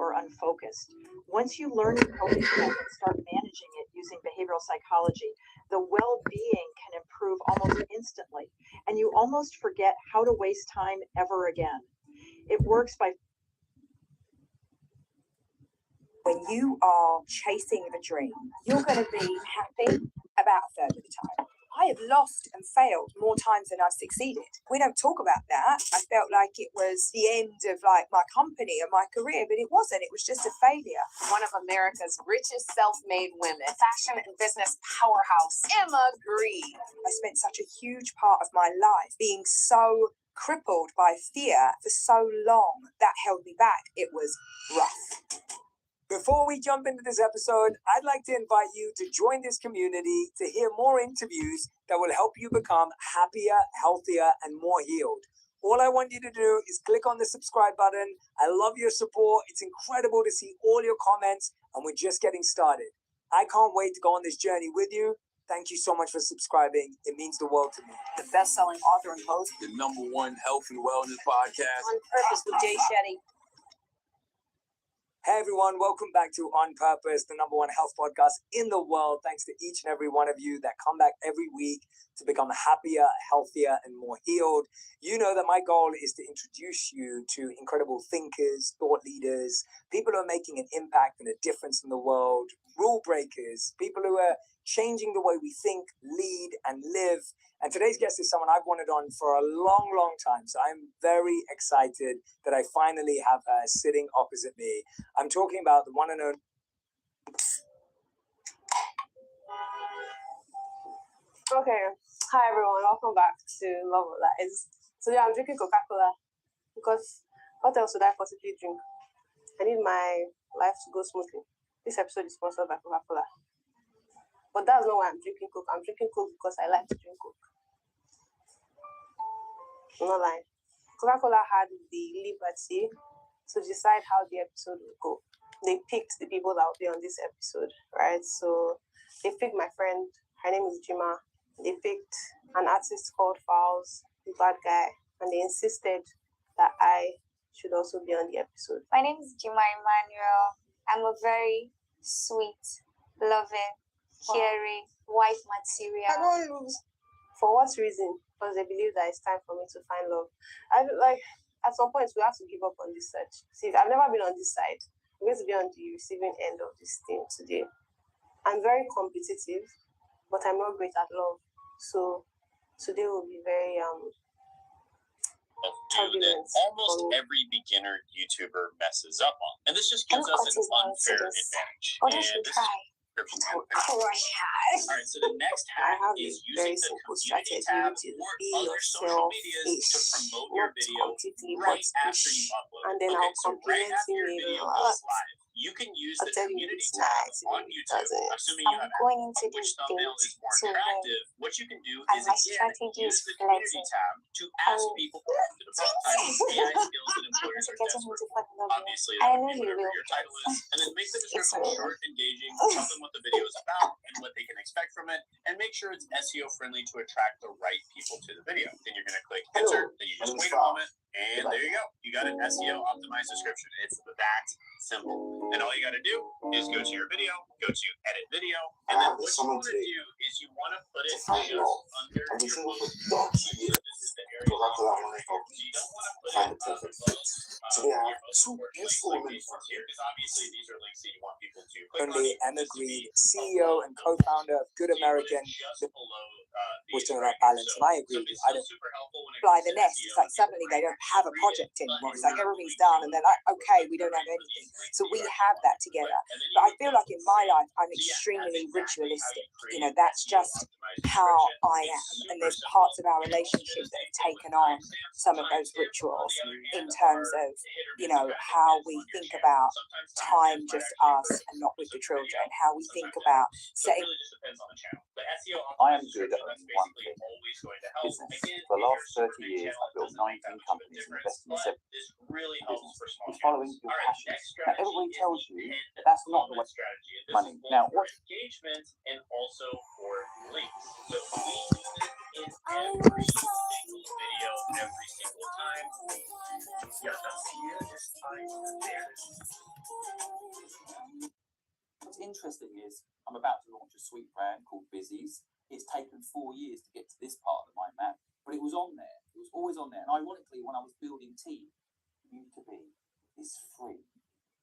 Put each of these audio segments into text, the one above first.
or unfocused. Once you learn your coping step and start managing it using behavioral psychology, the well-being can improve almost instantly, and you almost forget how to waste time ever again. It works by when you are chasing the dream, you're going to be happy about a third of the time. I have lost and failed more times than I've succeeded. We don't talk about that. I felt like it was the end of like my company or my career, but it wasn't. It was just a failure. One of America's richest self-made women, fashion and business powerhouse, Emma Green. I spent such a huge part of my life being so crippled by fear for so long that held me back. It was rough. Before we jump into this episode, I'd like to invite you to join this community to hear more interviews that will help you become happier, healthier, and more healed. All I want you to do is click on the subscribe button. I love your support. It's incredible to see all your comments, and we're just getting started. I can't wait to go on this journey with you. Thank you so much for subscribing. It means the world to me. The best-selling author and host. The #1 health and wellness podcast. On Purpose with Jay Shetty. Hey everyone, welcome back to On Purpose, the #1 health podcast in the world. Thanks to each and every one of you that come back every week to become happier, healthier, and more healed. You know that my goal is to introduce you to incredible thinkers, thought leaders, people who are making an impact and a difference in the world, rule breakers, people who are changing the way we think, lead, and live. And today's guest is someone I've wanted on for a long, long time. So I'm very excited that I finally have her sitting opposite me. I'm talking about the one and only. Okay, hi everyone, welcome back to Love of Lies. Today I'm drinking Coca-Cola because what else would I possibly drink? I need my life to go smoothly. This episode is sponsored by Coca-Cola. But that's not why I'm drinking Coke. I'm drinking Coke because I like to drink Coke. I'm not lying. Coca-Cola had the liberty to decide how the episode would go. They picked the people that will be on this episode, right? So they picked my friend, her name is Jima. They picked an artist called Fowls, the bad guy, and they insisted that I should also be on the episode. My name is Jima Emmanuel. I'm a very sweet, loving, caring, wife material. I don't lose. For what reason? Because they believe that it's time for me to find love. I like at some point we have to give up on this search. See, I've never been on this side. I'm going to be on the receiving end of this thing today. I'm very competitive, but I'm not great at love. So today will be very that almost every beginner YouTuber messes up on. And this just gives us an unfair advantage. Oh, that's a try. All right, so the next hack is using the community tab or other social medias to promote your video right after you upload. And then I'll so right compliment after your you video goes live, you can use the community tab on YouTube, assuming you have which thumbnail is more attractive. What you can do is again use the community tab to ask people to develop titles, AI skills that employers are desperate for. Obviously, that would be whatever your title is, and then make the description short, engaging, tell them what the video is about and what they can expect from it, and make sure it's SEO friendly to attract the right people to the video. Then you're going to click insert, then you just wait a moment, and there you go. You got an SEO optimized description. It's that simple. And all you got to do is go to your video, go to edit video, and then what you want to do is you want to put it just under your logo. This is the area you don't want to put it your most important links here, because obviously these are links that you want people to click on. Emma Green, CEO and co-founder of Good American, was talking about balance, and I agree with you. I don't fly the nest. It's like suddenly they don't have a project anymore. It's like everything's done, and they're like, okay, we don't have anything. So we have that together. But I feel like in my life, I'm extremely ritualistic. You know, that's just how I am. And there's parts of our relationship that have taken on some of those rituals in terms of, you know, how we think about time, just us, and not with the children, how we think about setting. I am good at one thing. Business. For the last 30 years, I've built 19 companies and invested in 7 businesses. And following your passion. Now, everybody tells you that's not the way money. Now, what? Engagement and also for links. So we use it in every single video, every single time. Yeah, that's here. This time there. interesting is I'm about to launch a sweet brand called Busy's. It's taken 4 years to get to this part of the mind map, but it was on there. It was always on there. And ironically, when I was building Team, U2B is free.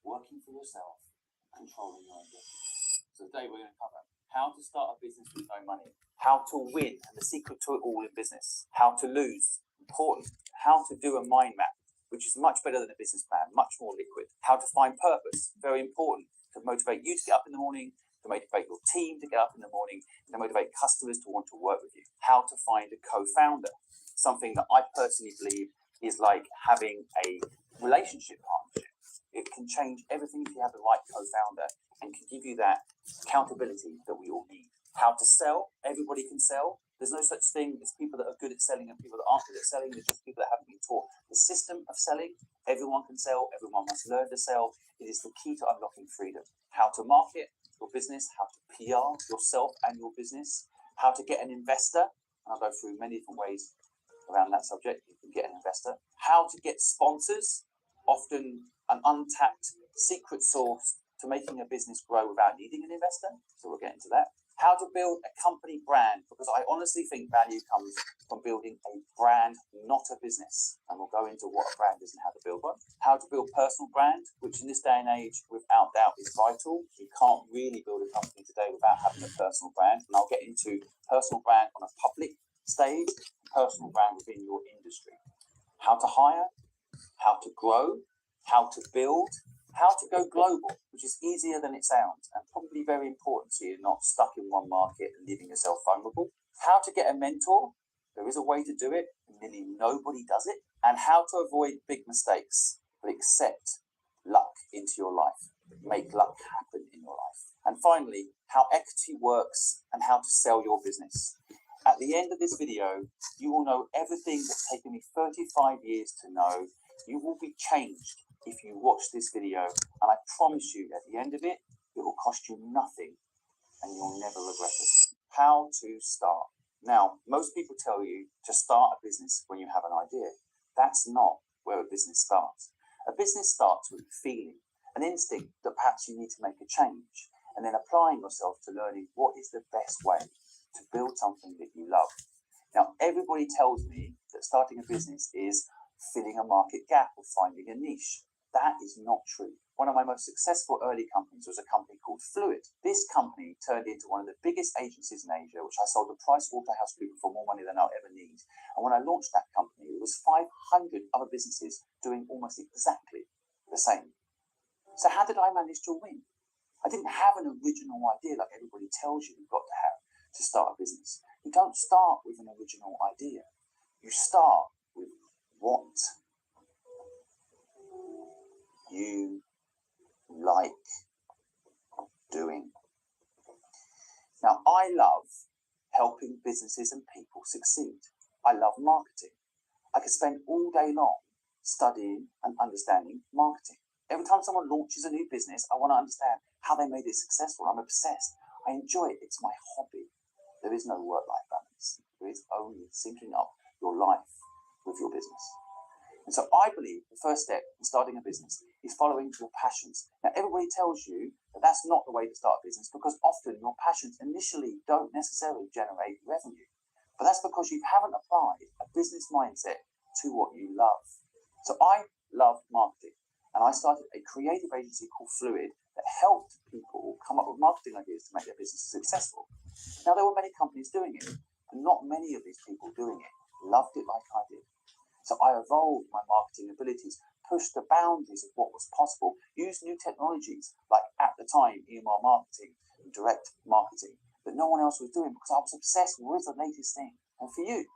Working for yourself, controlling your own destiny. So today we're going to cover how to start a business with no money, how to win, and the secret to it all in business, how to lose, important, how to do a mind map, which is much better than a business plan, much more liquid, how to find purpose, very important, to motivate you to get up in the morning, to motivate your team to get up in the morning, to motivate customers to want to work with you, how to find a co-founder, something that I personally believe is like having a relationship partnership. It can change everything if you have the right co-founder and can give you that accountability that we all need. How to sell, everybody can sell. There's no such thing as people that are good at selling and people that aren't good at selling. There's just people that haven't been taught the system of selling. Everyone can sell, everyone must learn to sell. It is the key to unlocking freedom. How to market your business, how to PR yourself and your business, how to get an investor. I'll go through many different ways around that subject. You can get an investor. How to get sponsors, often an untapped secret source to making a business grow without needing an investor. So we'll get into that. How to build a company brand, because I honestly think value comes from building a brand, not a business. And we'll go into what a brand is and how to build one. How to build personal brand, which in this day and age, without doubt, is vital. You can't really build a company today without having a personal brand. And I'll get into personal brand on a public stage, personal brand within your industry. How to hire, how to grow, how to build, how to go global, which is easier than it sounds and probably very important so you're not stuck in one market and leaving yourself vulnerable. How to get a mentor, there is a way to do it, nearly nobody does it. And how to avoid big mistakes, but accept luck into your life, make luck happen in your life. And finally, how equity works and how to sell your business. At the end of this video, you will know everything that's taken me 35 years to know. You will be changed if you watch this video, and I promise you at the end of it, it will cost you nothing and you'll never regret it. How to start. Now, most people tell you to start a business when you have an idea. That's not where a business starts. A business starts with a feeling, an instinct that perhaps you need to make a change, and then applying yourself to learning what is the best way to build something that you love. Now, everybody tells me that starting a business is filling a market gap or finding a niche. That is not true. One of my most successful early companies was a company called Fluid. This company turned into one of the biggest agencies in Asia, which I sold to PricewaterhouseCoopers for more money than I'll ever need. And when I launched that company, there was 500 other businesses doing almost exactly the same. So how did I manage to win? I didn't have an original idea like everybody tells you you've got to have to start a business. You don't start with an original idea. You start with what you like doing. Now, I love helping businesses and people succeed. I love marketing. I could spend all day long studying and understanding marketing. Every time someone launches a new business, I want to understand how they made it successful. I'm obsessed. I enjoy it. It's my hobby. There is no work-life balance. There is only syncing up your life with your business. And so I believe the first step in starting a business is following your passions. Now, everybody tells you that that's not the way to start a business because often your passions initially don't necessarily generate revenue. But that's because you haven't applied a business mindset to what you love. So I love marketing, and I started a creative agency called Fluid that helped people come up with marketing ideas to make their business successful. Now, there were many companies doing it, but not many of these people doing it loved it like I did. So I evolved my marketing abilities, pushed the boundaries of what was possible, used new technologies like, at the time, email marketing and direct marketing that no one else was doing because I was obsessed with the latest thing. And for you,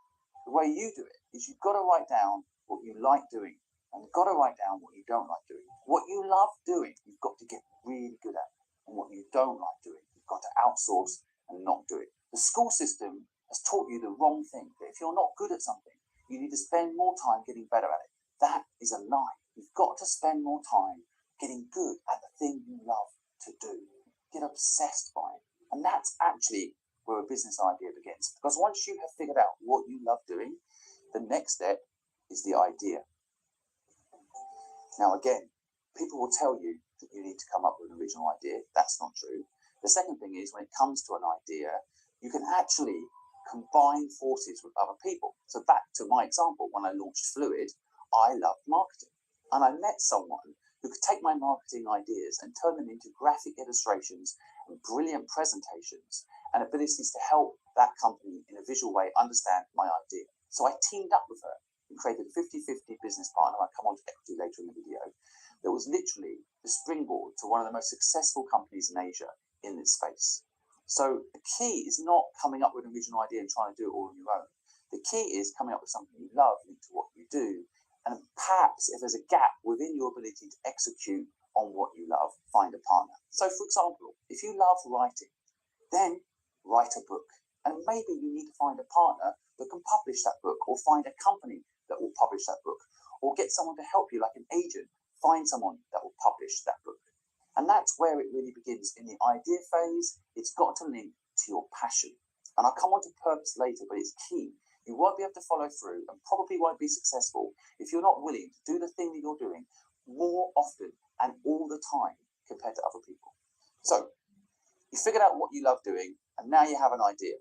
the way you do it is you've got to write down what you like doing and you've got to write down what you don't like doing. What you love doing, you've got to get really good at. And what you don't like doing, you've got to outsource and not do it. The school system has taught you the wrong thing, that if you're not good at something, you need to spend more time getting better at it. That is a lie. You've got to spend more time getting good at the thing you love to do. Get obsessed by it. And that's actually where a business idea begins. Because once you have figured out what you love doing, the next step is the idea. Now again, people will tell you that you need to come up with an original idea. That's not true. The second thing is when it comes to an idea, you can actually combine forces with other people. So back to my example, when I launched Fluid, I loved marketing. And I met someone who could take my marketing ideas and turn them into graphic illustrations and brilliant presentations and abilities to help that company in a visual way understand my idea. So I teamed up with her and created a 50-50 business partner. I'll come on to equity later in the video. That was literally the springboard to one of the most successful companies in Asia in this space. So the key is not coming up with an original idea and trying to do it all on your own. The key is coming up with something you love, linked to what you do, and perhaps if there's a gap within your ability to execute on what you love, find a partner. So for example, if you love writing, then write a book. And maybe you need to find a partner that can publish that book, or find a company that will publish that book, or get someone to help you, like an agent, find someone that will publish that book. And that's where it really begins. In the idea phase, it's got to link to your passion. And I'll come on to purpose later, but it's key. You won't be able to follow through and probably won't be successful if you're not willing to do the thing that you're doing more often and all the time compared to other people. So you figured out what you love doing, and now you have an idea.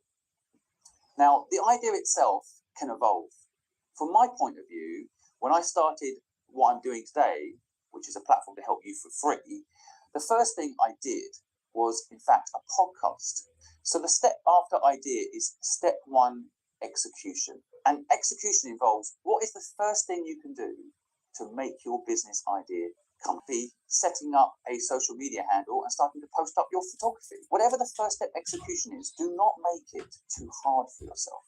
Now, the idea itself can evolve. From my point of view, when I started what I'm doing today, which is a platform to help you for free, the first thing I did was, in fact, a podcast. So the step after idea is step one, execution. And execution involves what is the first thing you can do to make your business idea come be setting up a social media handle and starting to post up your photography. Whatever the first step execution is, do not make it too hard for yourself.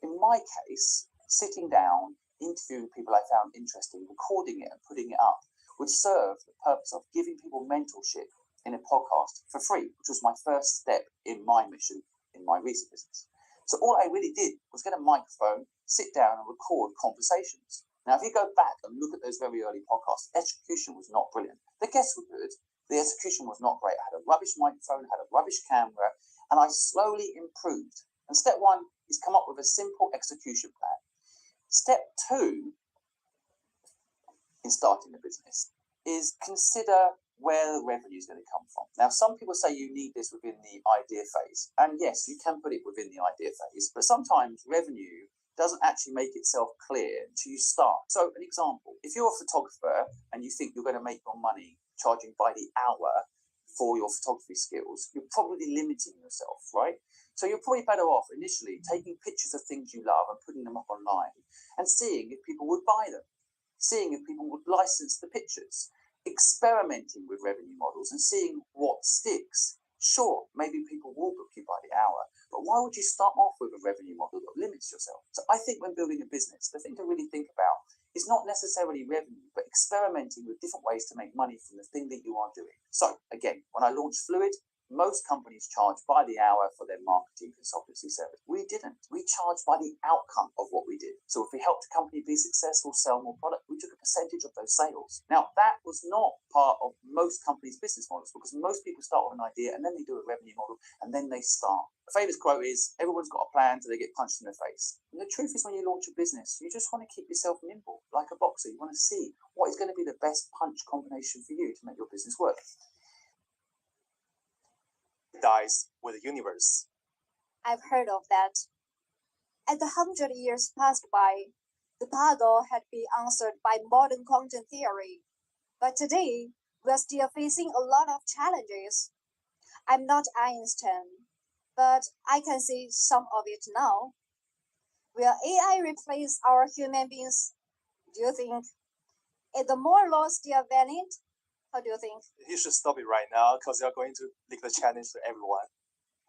In my case, sitting down, interviewing people I found interesting, recording it and putting it up would serve the purpose of giving people mentorship in a podcast for free, which was my first step in my mission in my recent business. So all I really did was get a microphone, sit down and record conversations. Now, if you go back and look at those very early podcasts, the execution was not brilliant. The guests were good. The execution was not great. I had a rubbish microphone, had a rubbish camera, and I slowly improved. And step one is come up with a simple execution plan. Step two in starting a business is consider where the revenue is going to come from. Now, some people say you need this within the idea phase. And yes, you can put it within the idea phase, but sometimes revenue doesn't actually make itself clear until you start. So an example, if you're a photographer and you think you're going to make your money charging by the hour for your photography skills, you're probably limiting yourself, right? So you're probably better off initially taking pictures of things you love and putting them up online and seeing if people would buy them, seeing if people would license the pictures, experimenting with revenue models and seeing what sticks. Sure, maybe people will book you by the hour, but why would you start off with a revenue model that limits yourself? So I think when building a business, the thing to really think about is not necessarily revenue, but experimenting with different ways to make money from the thing that you are doing. So again, when I launched Fluid, most companies charge by the hour for their marketing consultancy service. We didn't. We charged by the outcome of what we did. So if we helped a company be successful, sell more product, we took a percentage of those sales. Now, that was not part of most companies' business models, because most people start with an idea and then they do a revenue model and then they start. A famous quote is, everyone's got a plan till they get punched in the face. And the truth is, when you launch a business, you just want to keep yourself nimble, like a boxer. You want to see what is going to be the best punch combination for you to make your business work. Dies with the universe. I've heard of that. As 100 years passed by, the puzzle had been answered by modern quantum theory. But today, we're still facing a lot of challenges. I'm not Einstein, but I can see some of it now. Will AI replace our human beings? Do you think? Is the moral law still valid? How do you think? You should stop it right now, because you're going to leak the challenge to everyone.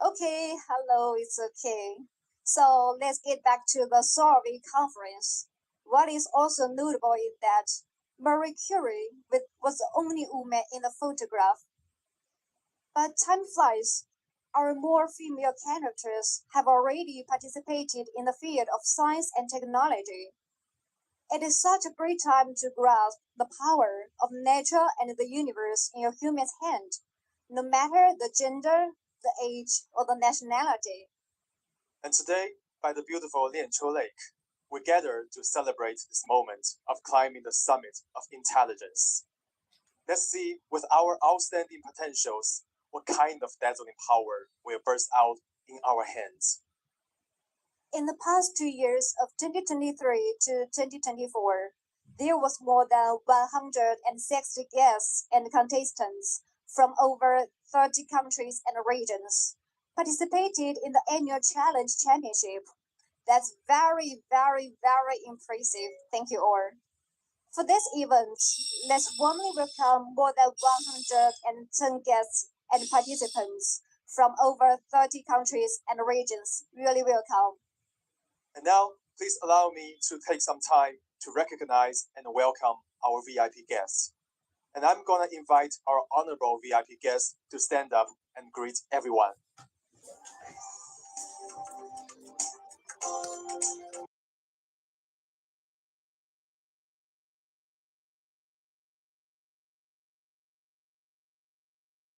Okay, hello, it's okay. So let's get back to the Solvay conference. What is also notable is that Marie Curie was the only woman in the photograph. But time flies. Our more female characters have already participated in the field of science and technology. It is such a great time to grasp the power of nature and the universe in your human's hand, no matter the gender, the age, or the nationality. And today, by the beautiful Lianqiu Lake, we gather to celebrate this moment of climbing the summit of intelligence. Let's see, with our outstanding potentials, what kind of dazzling power will burst out in our hands. In the past 2 years of 2023 to 2024, there was more than 160 guests and contestants from over 30 countries and regions participated in the annual Challenge Championship. That's very, very, very impressive. Thank you all. For this event, let's warmly welcome more than 110 guests and participants from over 30 countries and regions. Really welcome. And now, please allow me to take some time to recognize and welcome our VIP guests. And I'm gonna invite our honorable VIP guests to stand up and greet everyone.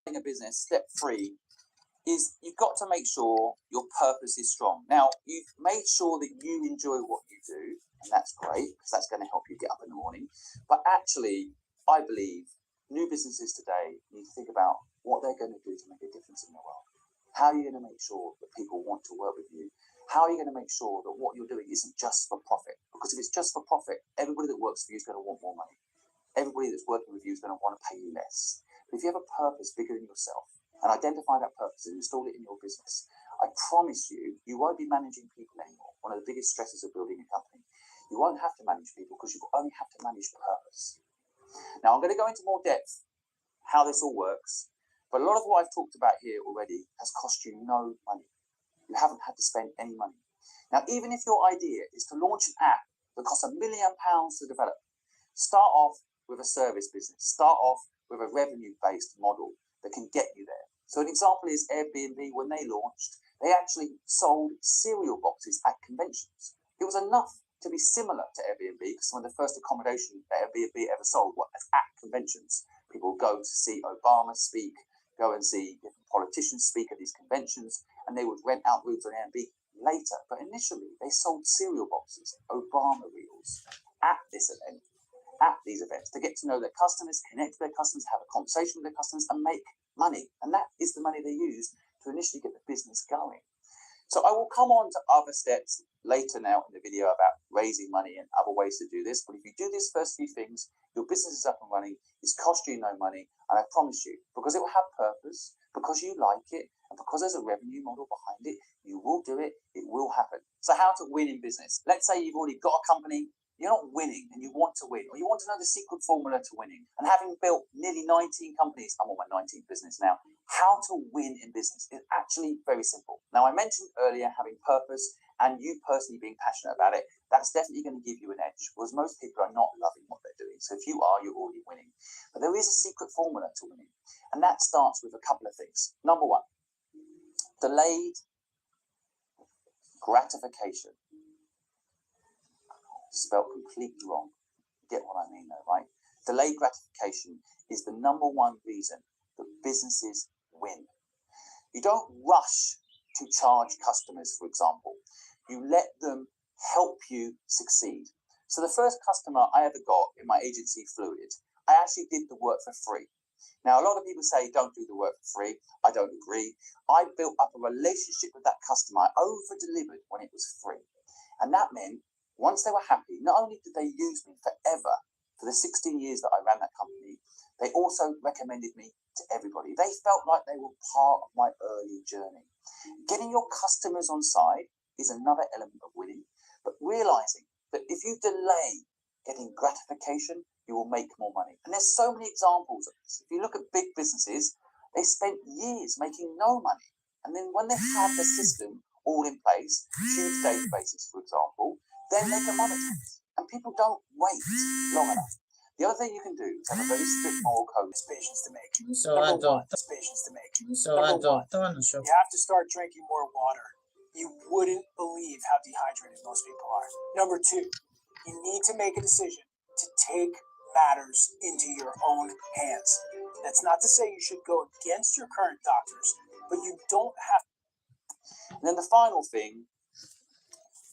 A business, step 3 is you've got to make sure your purpose is strong. Now, you've made sure that you enjoy what you do, and that's great because that's going to help you get up in the morning. But actually, I believe new businesses today need to think about what they're going to do to make a difference in the world. How are you going to make sure that people want to work with you? How are you going to make sure that what you're doing isn't just for profit? Because if it's just for profit, everybody that works for you is going to want more money. Everybody that's working with you is going to want to pay you less. But if you have a purpose bigger than yourself and identify that purpose and install it in your business, I promise you, you won't be managing people anymore. One of the biggest stresses of building a company. You won't have to manage people because you only have to manage purpose. Now, I'm going to go into more depth how this all works, but a lot of what I've talked about here already has cost you no money. You haven't had to spend any money. Now, even if your idea is to launch an app that costs £1 million to develop, start off with a service business. Start off with a revenue-based model that can get you there. So an example is Airbnb. When they launched, they actually sold cereal boxes at conventions. It was enough to be similar to Airbnb because some of the first accommodation that Airbnb ever sold was at conventions. People go to see Obama speak, go and see different politicians speak at these conventions, and they would rent out rooms on Airbnb later. But initially, they sold cereal boxes, Obama reels, at this event. At these events to get to know their customers, connect with their customers, have a conversation with their customers and make money. And that is the money they use to initially get the business going. So I will come on to other steps later now in the video about raising money and other ways to do this. But if you do these first few things, your business is up and running, it's cost you no money. And I promise you, because it will have purpose, because you like it, and because there's a revenue model behind it, you will do it, it will happen. So how to win in business. Let's say you've already got a company, you're not winning and you want to win, or you want to know the secret formula to winning. And having built nearly 19 companies, I'm on my 19th business now, how to win in business is actually very simple. Now, I mentioned earlier having purpose and you personally being passionate about it. That's definitely going to give you an edge, because most people are not loving what they're doing. So if you are, you're already winning. But there is a secret formula to winning, and that starts with a couple of things. Number 1, delayed gratification. Spelled completely wrong. You get what I mean though, right? Delayed gratification is the number 1 reason that businesses win. You don't rush to charge customers, for example. You let them help you succeed. So the first customer I ever got in my agency, Fluid, I actually did the work for free. Now, a lot of people say don't do the work for free. I don't agree. I built up a relationship with that customer. I over-delivered when it was free. And that meant once they were happy, not only did they use me forever, for the 16 years that I ran that company, they also recommended me to everybody. They felt like they were part of my early journey. Getting your customers on side is another element of winning, but realizing that if you delay getting gratification, you will make more money. And there's so many examples of this. If you look at big businesses, they spent years making no money. And then when they have the system all in place, huge databases, for example, then they can monetize. And people don't wait long enough. The other thing you can do is have a very strict moral code. Patience to make. So Patience to make. Number 1, you have to start drinking more water. You wouldn't believe how dehydrated most people are. Number 2, you need to make a decision to take matters into your own hands. That's not to say you should go against your current doctors, but you don't have. And then the final thing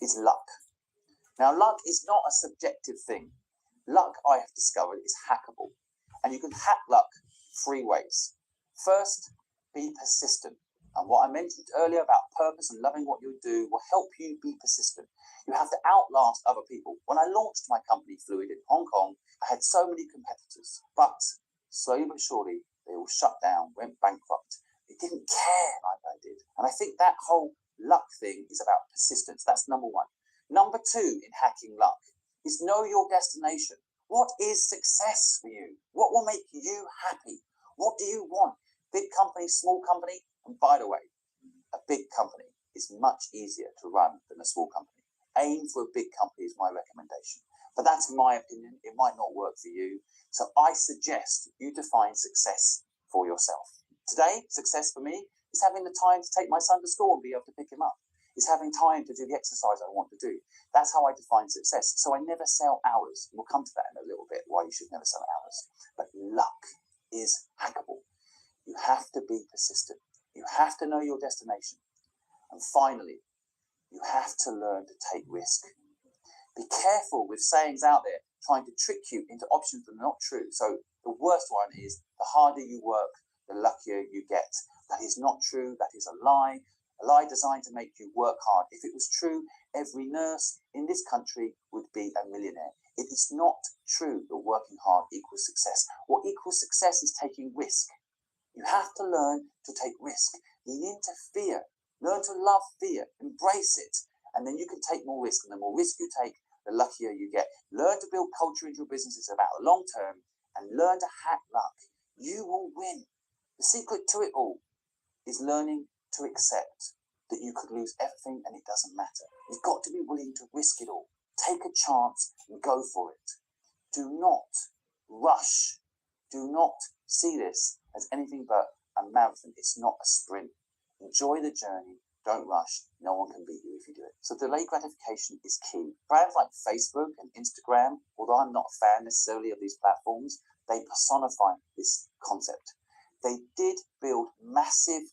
is luck. Now, luck is not a subjective thing. Luck, I have discovered, is hackable. And you can hack luck 3 ways. First, be persistent. And what I mentioned earlier about purpose and loving what you do will help you be persistent. You have to outlast other people. When I launched my company, Fluid, in Hong Kong, I had so many competitors, but slowly but surely, they all shut down, went bankrupt. They didn't care like I did. And I think that whole luck thing is about persistence. That's number one. Number two in hacking luck is know your destination. What is success for you? What will make you happy? What do you want? Big company, small company? And by the way, a big company is much easier to run than a small company. Aim for a big company is my recommendation. But that's my opinion. It might not work for you. So I suggest you define success for yourself. Today, success for me is having the time to take my son to school and be able to pick him up. It's having time to do the exercise I want to do. That's how I define success. So I never sell hours. We'll come to that in a little bit, why you should never sell hours. But luck is hackable. You have to be persistent. You have to know your destination. And finally, you have to learn to take risk. Be careful with sayings out there trying to trick you into options that are not true. So the worst one is the harder you work, the luckier you get. That is not true. That is a lie designed to make you work hard. If it was true, every nurse in this country would be a millionaire. It is not true that working hard equals success. What equals success is taking risk. You have to learn to take risk. Lean into fear. Learn to love fear. Embrace it. And then you can take more risk. And the more risk you take, the luckier you get. Learn to build culture into your business. It's about the long term. And learn to hack luck. You will win. The secret to it all is learning to accept that you could lose everything and it doesn't matter. You've got to be willing to risk it all. Take a chance and go for it. Do not rush. Do not see this as anything but a marathon. It's not a sprint. Enjoy the journey. Don't rush. No one can beat you if you do it. So delayed gratification is key. Brands like Facebook and Instagram, although I'm not a fan necessarily of these platforms, they personify this concept. They did build massive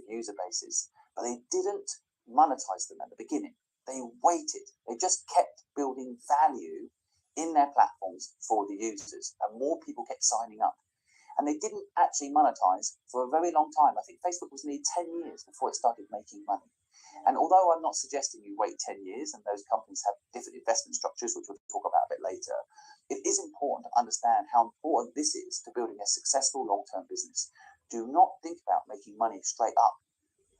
user bases, but they didn't monetize them at the beginning. They waited. They just kept building value in their platforms for the users, and more people kept signing up. And they didn't actually monetize for a very long time. I think Facebook was nearly 10 years before it started making money. And although I'm not suggesting you wait 10 years, and those companies have different investment structures, which we'll talk about a bit later, it is important to understand how important this is to building a successful long-term business. Do not think about making money straight up.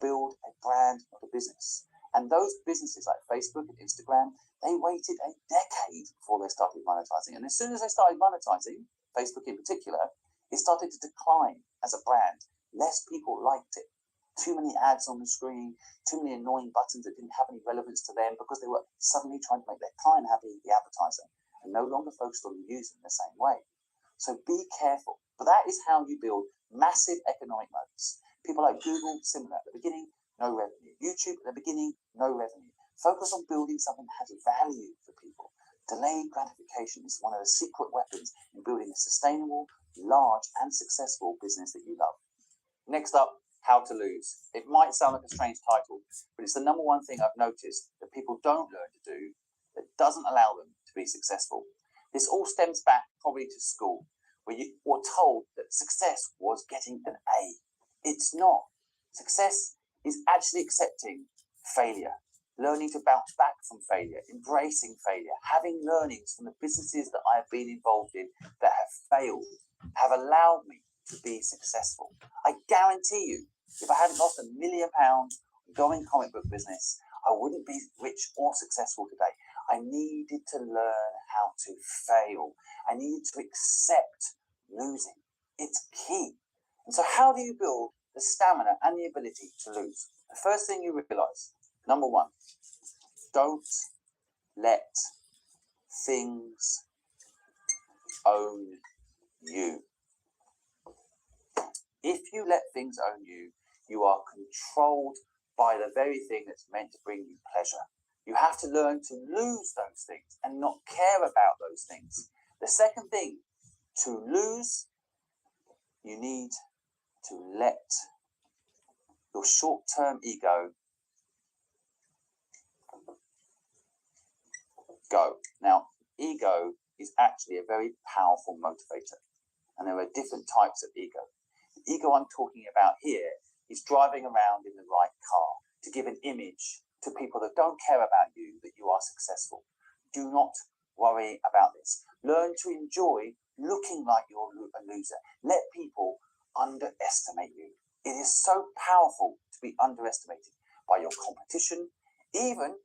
Build a brand, not a business. And those businesses like Facebook and Instagram, they waited a decade before they started monetizing. And as soon as they started monetizing, Facebook in particular, it started to decline as a brand. Less people liked it. Too many ads on the screen, too many annoying buttons that didn't have any relevance to them because they were suddenly trying to make their client happy, the advertiser, and no longer focused on the user in the same way. So be careful. But that is how you build massive economic moats. People like Google, similar at the beginning, no revenue. YouTube at the beginning, no revenue. Focus on building something that has value for people. Delayed gratification is one of the secret weapons in building a sustainable, large, and successful business that you love. Next up, how to lose. It might sound like a strange title, but it's the number one thing I've noticed that people don't learn to do that doesn't allow them to be successful. This all stems back probably to school, where you were told that success was getting an A. It's not. Success is actually accepting failure, learning to bounce back from failure, embracing failure, having learnings from the businesses that I have been involved in that have failed, have allowed me to be successful. I guarantee you, if I hadn't lost £1 million going comic book business, I wouldn't be rich or successful today. I needed to learn how to fail. I needed to accept losing. It's key. And so how do you build the stamina and the ability to lose? The first thing you realize, number one, don't let things own you. If you let things own you, you are controlled by the very thing that's meant to bring you pleasure. You have to learn to lose those things and not care about those things. The second thing, to lose, you need to let your short-term ego go. Now, ego is actually a very powerful motivator, and there are different types of ego. The ego I'm talking about here is driving around in the right car to give an image to people that don't care about you that you are successful. Do not worry about this. Learn to enjoy looking like you're a loser. Let people underestimate you. It is so powerful to be underestimated by your competition, even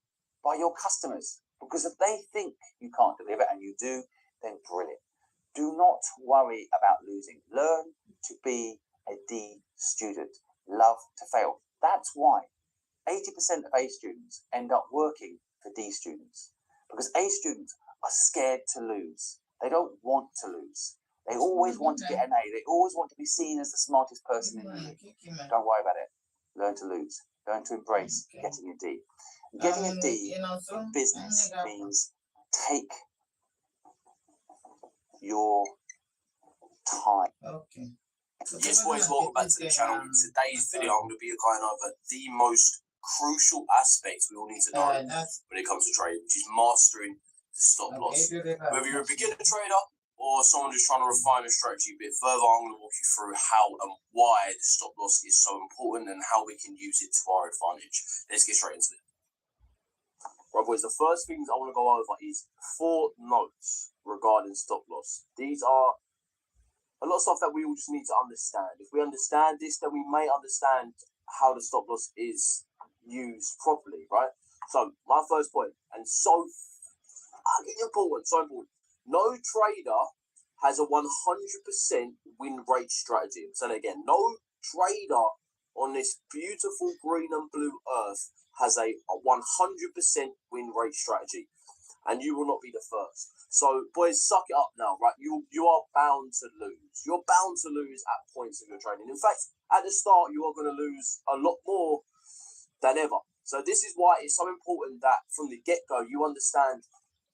by your customers, because if they think you can't deliver and you do, then brilliant. Do not worry about losing. Learn to be a D student. Love to fail. That's why 80% of A students end up working for D students, because A students are scared to lose. They don't want to lose. They always want to get an A. They always want to be seen as the smartest person in the room. Don't worry about it. Learn to lose. Learn to embrace getting a D. Getting a D in business means take your time. Okay. Yes, boys, welcome back to the channel. In today's video, I'm going to be going over the most crucial aspects we all need to know when it comes to trading, which is mastering the stop loss. Whether you're a beginner trader or someone who's trying to refine the strategy a bit further, I'm going to walk you through how and why the stop loss is so important and how we can use it to our advantage. Let's get straight into it. Right, boys, the first things I want to go over is 4 notes regarding stop loss. These are a lot of stuff that we all just need to understand. If we understand this, then we may understand how the stop loss is used properly, right? So, my first point, and so important, no trader has a 100% win rate strategy. I'm saying again, no trader on this beautiful green and blue earth has a 100% win rate strategy. And you will not be the first. So, boys, suck it up now, right? You are bound to lose. You're bound to lose at points of your training. In fact, at the start, you are going to lose a lot more than ever. So this is why it's so important that from the get-go, you understand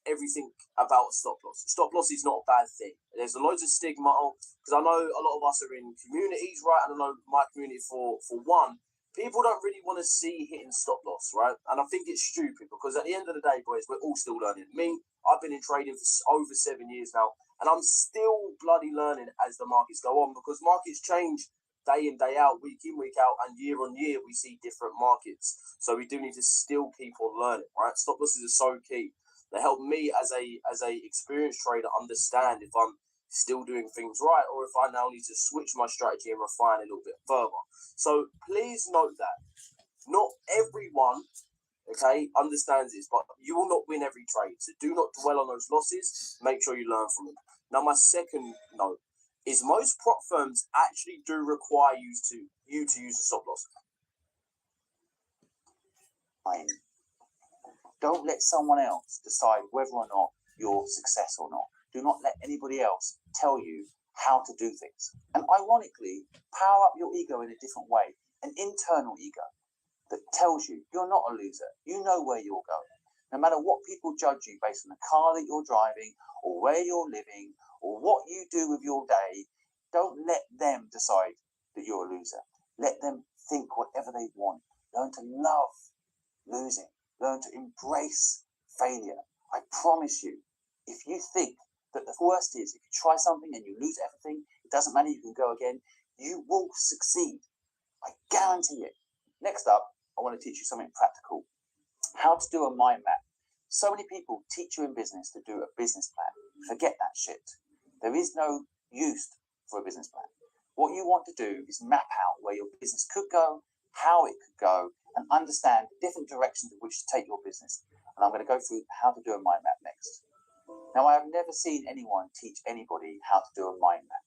everything about stop loss. Stop loss is not a bad thing. There's loads of stigma, because I know a lot of us are in communities, right? And I know my community for one, people don't really want to see hitting stop loss, right? And I think it's stupid, because at the end of the day, boys, we're all still learning. Me, I've been in trading for over 7 years now, and I'm still bloody learning as the markets go on, because markets change day in, day out, week in, week out, and year on year, we see different markets. So we do need to still keep on learning, right? Stop losses are so key. They help me as a experienced trader understand if I'm still doing things right, or if I now need to switch my strategy and refine a little bit further. So please note that not everyone, okay, understands this, but you will not win every trade. So do not dwell on those losses. Make sure you learn from them. Now, my second note is most prop firms actually do require you to use the stop loss. Don't let someone else decide whether or not you're successful or not. Do not let anybody else tell you how to do things. And ironically, power up your ego in a different way, an internal ego that tells you you're not a loser. You know where you're going. No matter what people judge you based on the car that you're driving, or where you're living, or what you do with your day, don't let them decide that you're a loser. Let them think whatever they want. Learn to love losing. Learn to embrace failure. I promise you, if you think that the worst is if you try something and you lose everything, it doesn't matter, you can go again, you will succeed. I guarantee it. Next up, I want to teach you something practical. How to do a mind map. So many people teach you in business to do a business plan. Forget that shit. There is no use for a business plan. What you want to do is map out where your business could go, how it could go, and understand different directions in which to take your business. And I'm going to go through how to do a mind map next. Now, I have never seen anyone teach anybody how to do a mind map.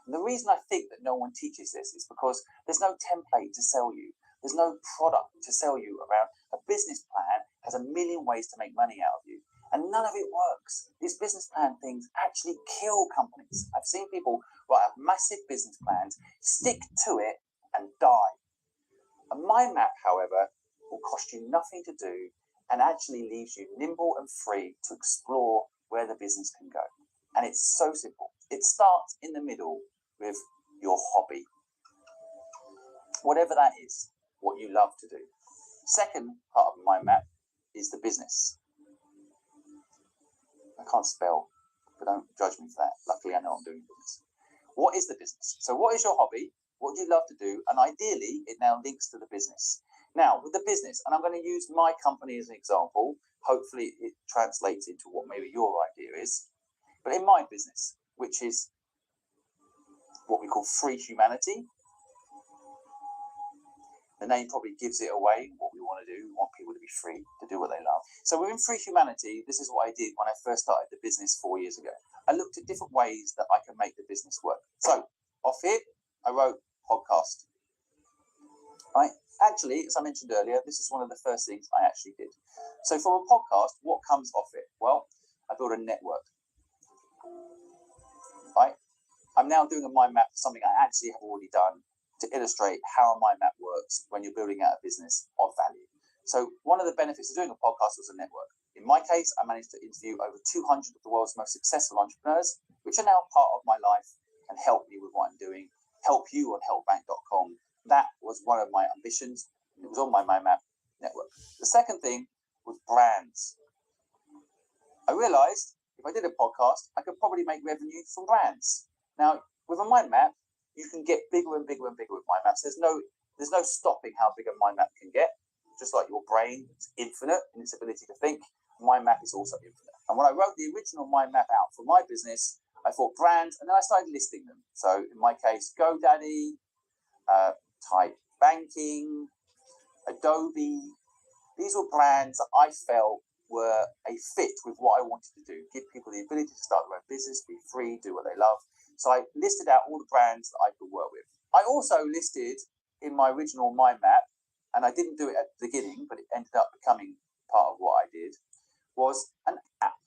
And the reason I think that no one teaches this is because there's no template to sell you. There's no product to sell you around. A business plan has a million ways to make money out of you, and none of it works. These business plan things actually kill companies. I've seen people write up massive business plans, stick to it, and die. A mind map, however, will cost you nothing to do and actually leaves you nimble and free to explore where the business can go. And it's so simple. It starts in the middle with your hobby. Whatever that is, what you love to do. Second part of my map is the business. I can't spell, but don't judge me for that. Luckily, I know I'm doing business. What is the business? So what is your hobby? What do you love to do? And ideally, it now links to the business. Now, with the business, and I'm going to use my company as an example. Hopefully, it translates into what maybe your idea is. But in my business, which is what we call Free Humanity, the name probably gives it away, what we want to do. We want people to be free, to do what they love. So within Free Humanity, this is what I did when I first started the business 4 years ago. I looked at different ways that I can make the business work. So off here, I wrote podcast. Right? Actually, as I mentioned earlier, this is one of the first things I actually did. So from a podcast, what comes off it? Well, I built a network. Right? I'm now doing a mind map, something I actually have already done, to illustrate how a mind map works when you're building out a business of value. So one of the benefits of doing a podcast was a network. In my case, I managed to interview over 200 of the world's most successful entrepreneurs, which are now part of my life and help me with what I'm doing, help you on helpbank.com. That was one of my ambitions. It was on my mind map network. The second thing was brands. I realized if I did a podcast, I could probably make revenue from brands. Now, with a mind map, you can get bigger and bigger and bigger with mind maps. There's no stopping how big a mind map can get. Just like your brain is infinite in its ability to think, mind map is also infinite. And when I wrote the original mind map out for my business, I thought brands, and then I started listing them. So in my case, GoDaddy, Type Banking, Adobe. These were brands that I felt were a fit with what I wanted to do. Give people the ability to start their own business, be free, do what they love. So I listed out all the brands that I could work with. I also listed in my original mind map, and I didn't do it at the beginning, but it ended up becoming part of what I did, was an app.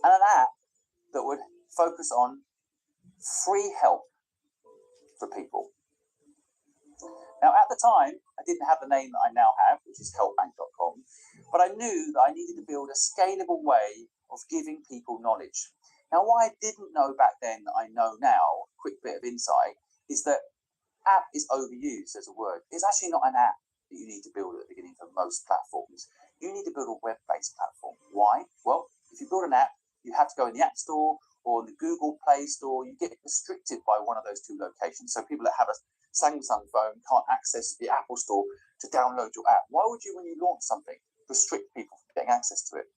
And an app that would focus on free help for people. Now, at the time, I didn't have the name that I now have, which is helpbank.com, but I knew that I needed to build a scalable way of giving people knowledge. Now, what I didn't know back then that I know now, a quick bit of insight, is that app is overused as a word. It's actually not an app that you need to build at the beginning for most platforms. You need to build a web-based platform. Why? Well, if you build an app, you have to go in the App Store or in the Google Play Store. You get restricted by one of those two locations. So people that have a Samsung phone can't access the Apple Store to download your app. Why would you, when you launch something, restrict people from getting access to it?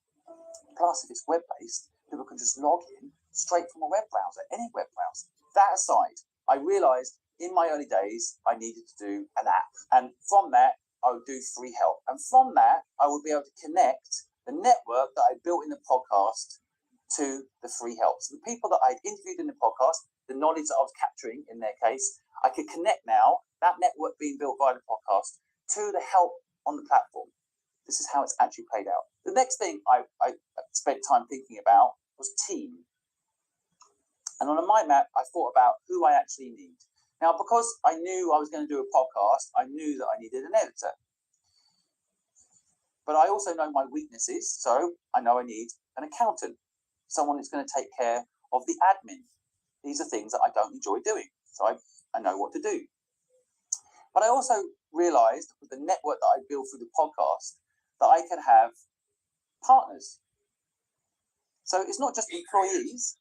Plus, if it's web-based, people can just log in straight from a web browser, any web browser. That aside, I realized in my early days, I needed to do an app. And from that, I would do free help. And from that, I would be able to connect the network that I built in the podcast to the free help. So the people that I'd interviewed in the podcast, the knowledge that I was capturing in their case, I could connect now, that network being built by the podcast, to the help on the platform. This is how it's actually played out. The next thing I spent time thinking about was team. And on a mind map, I thought about who I actually need. Now, because I knew I was going to do a podcast, I knew that I needed an editor. But I also know my weaknesses, so I know I need an accountant, someone who's going to take care of the admin. These are things that I don't enjoy doing, so I know what to do. But I also realized with the network that I built through the podcast that I could have partners. So it's not just employees,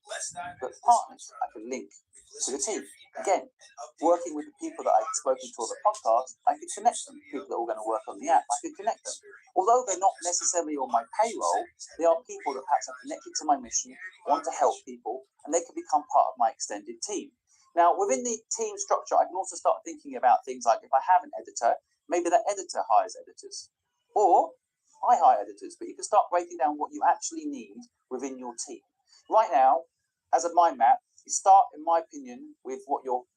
but partners I could link to the team. Again, working with the people that I've spoken to on the podcast, I could connect them. People that are going to work on the app, I could connect them. Although they're not necessarily on my payroll, they are people that perhaps are connected to my mission, want to help people, and they can become part of my extended team. Now, within the team structure, I can also start thinking about things like if I have an editor, maybe that editor hires editors. Or I hire editors, but you can start breaking down what you actually need within your team. Right now, as a mind map, you start, in my opinion, with what your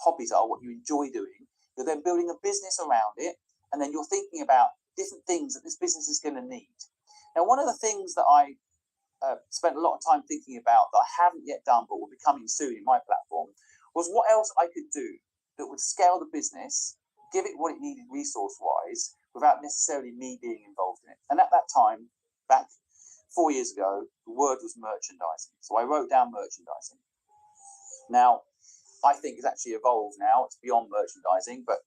hobbies are, what you enjoy doing. You're then building a business around it, and then you're thinking about different things that this business is going to need. Now, one of the things that I spent a lot of time thinking about that I haven't yet done, but will be coming soon in my platform, was what else I could do that would scale the business, give it what it needed resource-wise, without necessarily me being involved in it. And at that time, back 4 years ago, the word was merchandising. So I wrote down merchandising. Now, I think it's actually evolved now. It's beyond merchandising. But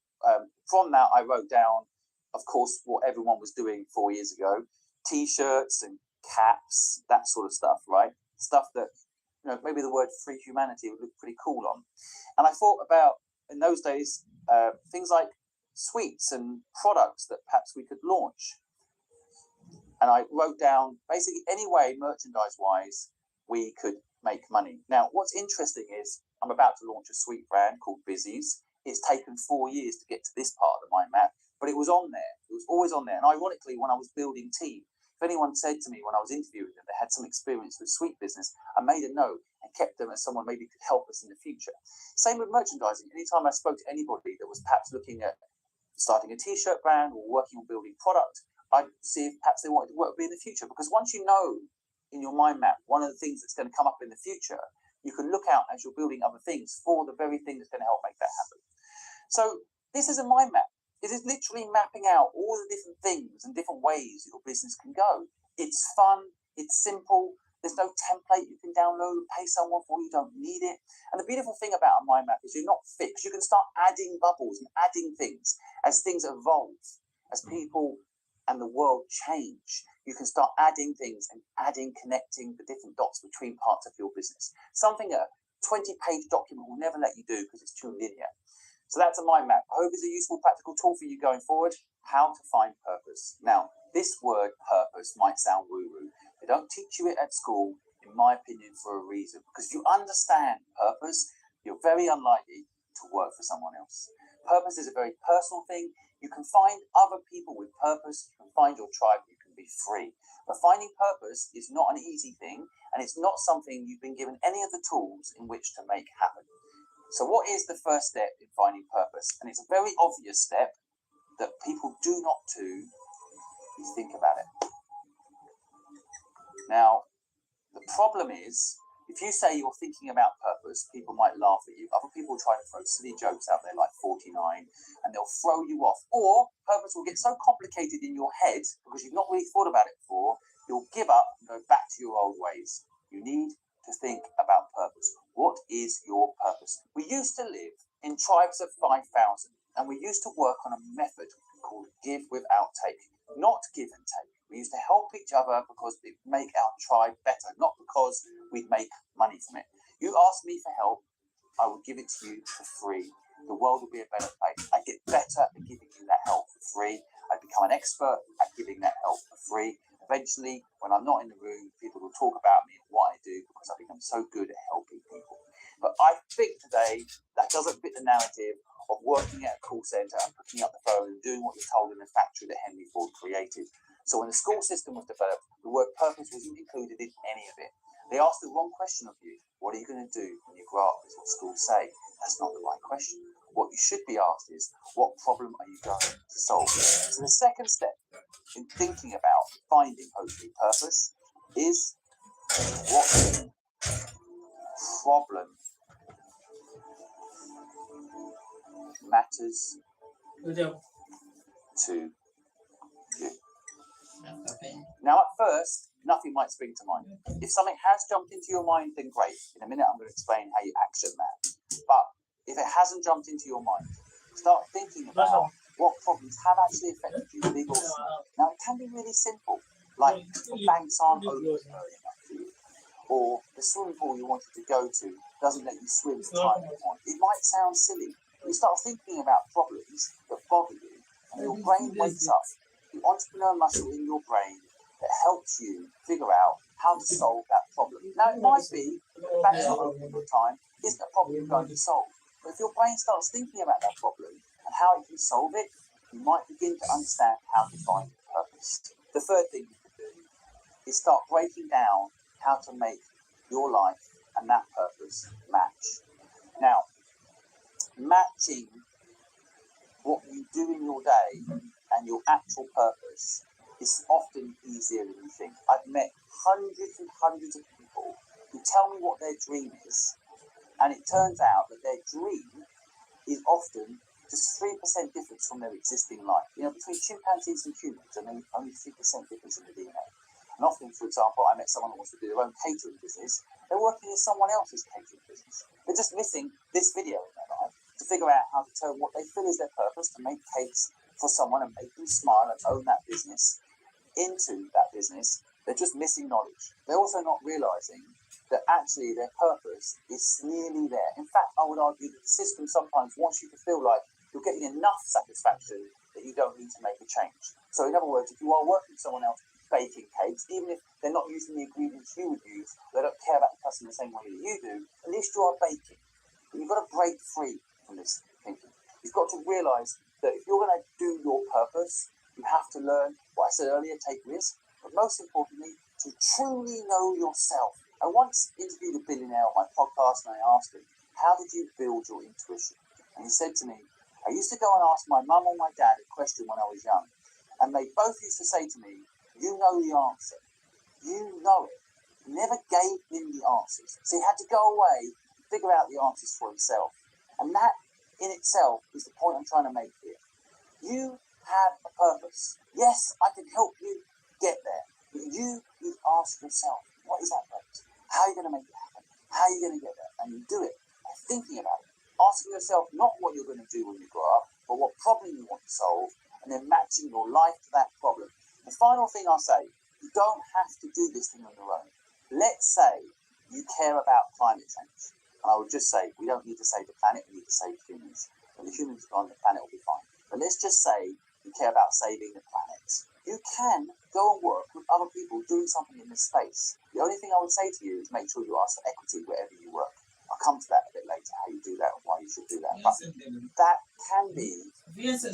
from that, I wrote down, of course, what everyone was doing 4 years ago. T-shirts and caps, that sort of stuff, right? Stuff that maybe the word free humanity would look pretty cool on. And I thought about, in those days, things like sweets and products that perhaps we could launch. And I wrote down basically any way, merchandise-wise, we could make money. Now, what's interesting is I'm about to launch a sweet brand called Busy's. It's taken 4 years to get to this part of the mind map, but it was on there. It was always on there. And ironically, when I was building team, if anyone said to me when I was interviewing them, they had some experience with sweet business, I made a note and kept them as someone maybe could help us in the future. Same with merchandising. Anytime I spoke to anybody that was perhaps looking at starting a t-shirt brand or working on building product, I'd see if perhaps they wanted to work with me in the future. Because once you know in your mind map one of the things that's going to come up in the future, you can look out as you're building other things for the very thing that's going to help make that happen. So this is a mind map. It is literally mapping out all the different things and different ways your business can go. It's fun. It's simple. There's no template you can download and pay someone for. You don't need it. And the beautiful thing about a mind map is you're not fixed. You can start adding bubbles and adding things as things evolve, as people and the world change. You can start adding things and connecting the different dots between parts of your business. Something a 20-page document will never let you do because it's too linear. So that's a mind map. I hope it's a useful, practical tool for you going forward. How to find purpose. Now, this word purpose might sound woo-woo. They don't teach you it at school, in my opinion, for a reason. Because if you understand purpose, you're very unlikely to work for someone else. Purpose is a very personal thing. You can find other people with purpose. You can find your tribe. You can be free. But finding purpose is not an easy thing, and it's not something you've been given any of the tools in which to make happen. So what is the first step in finding purpose? And it's a very obvious step that people do not do. You think about it. Now, the problem is, if you say you're thinking about purpose, people might laugh at you. Other people try to throw silly jokes out there like 49, and they'll throw you off. Or purpose will get so complicated in your head, because you've not really thought about it before, you'll give up and go back to your old ways. You need to think about purpose. What is your purpose? We used to live in tribes of 5,000, and we used to work on a method called give without take, not give and take. We used to help each other because it would make our tribe better, not because we'd make money from it. You ask me for help, I will give it to you for free. The world will be a better place. I get better at giving you that help for free. I become an expert at giving that help for free. Eventually, when I'm not in the room, people will talk about me and what I do because I become so good at helping people. But I think today that doesn't fit the narrative of working at a call centre and picking up the phone and doing what you're told in the factory that Henry Ford created. So when the school system was developed, the word purpose wasn't included in any of it. They asked the wrong question of you. What are you going to do when you grow up, is what schools say. That's not the right question. What you should be asked is, what problem are you going to solve? So the second step in thinking about finding, hopefully, purpose is, what problem matters to you? Now, at first, nothing might spring to mind. If something has jumped into your mind, then great. In a minute, I'm going to explain how you action that. But if it hasn't jumped into your mind, start thinking about what problems have actually affected you, big or small. Now, it can be really simple, like the banks aren't open early enough for you, or the swimming pool you wanted to go to doesn't let you swim the time you want. It might sound silly, but you start thinking about problems that bother you, and your brain wakes up. The entrepreneur muscle in your brain that helps you figure out how to solve that problem. Now, it might be the bank's not open all the time, isn't a problem you're going to solve. But if your brain starts thinking about that problem and how it can solve it, you might begin to understand how to find purpose. The third thing you can do is start breaking down how to make your life and that purpose match. Now, matching what you do in your day and your actual purpose is often easier than you think. I've met hundreds and hundreds of people who tell me what their dream is, and it turns out that their dream is often just 3% difference from their existing life. You know, between chimpanzees and humans, and only 3% difference in the DNA. And often, for example, I met someone who wants to do their own catering business. They're working in someone else's catering business. They're just missing this video in their life to figure out how to turn what they feel is their purpose, to make cakes for someone and make them smile and own that business, into that business. They're just missing knowledge. They're also not realizing that actually their purpose is nearly there. In fact, I would argue that the system sometimes wants you to feel like you're getting enough satisfaction that you don't need to make a change. So in other words, if you are working with someone else baking cakes, even if they're not using the ingredients you would use, they don't care about the customer the same way that you do, at least you are baking. But you've got to break free from this thinking. You've got to realise that if you're going to do your purpose, you have to learn what I said earlier, take risks, but most importantly, to truly know yourself. I once interviewed a billionaire on my podcast and I asked him, how did you build your intuition? And he said to me, I used to go and ask my mum or my dad a question when I was young, and they both used to say to me, you know the answer. You know it. He never gave him the answers. So he had to go away and figure out the answers for himself. And that in itself is the point I'm trying to make here. You have a purpose. Yes, I can help you get there. But you need to ask yourself, what is that purpose? How are you going to make it happen? How are you going to get there? And you do it by thinking about it. Asking yourself not what you're going to do when you grow up, but what problem you want to solve, and then matching your life to that problem. The final thing I'll say, you don't have to do this thing on your own. Let's say you care about climate change. And I would just say, we don't need to save the planet, we need to save humans. When the humans are gone, the planet will be fine. But let's just say you care about saving the planet. You can go and work with other people doing something in this space. The only thing I would say to you is make sure you ask for equity wherever you work. I'll come to that a bit later, how you do that and why you should do that. But that can be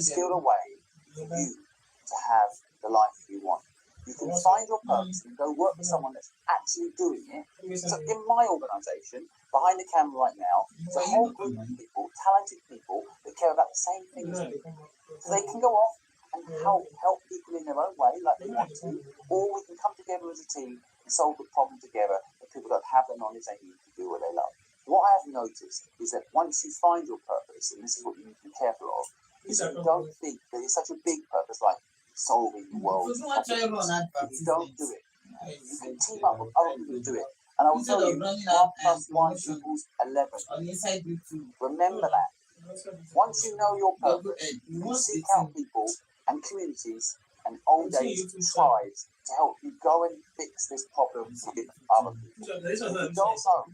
still a way for you to have the life you want. You can find your purpose and go work with someone that's actually doing it. So in my organisation, behind the camera right now, there's a whole group of people, talented people, that care about the same thing as me. So they can go off and help people in their own way, like they want to, or we can come together as a team and solve the problem together that people don't have the knowledge they need to do what they love. What I have noticed is that once you find your purpose, and this is what you need to be careful of, is that you don't think that it's such a big purpose like solving the world's problems. If you don't do it, you can team up with other people to do it. And I will tell you, 1 + 1 = 11. Remember that. Once you know your purpose, you can seek out people and communities and old age tribes to help you go and fix this problem with other people. If you don't know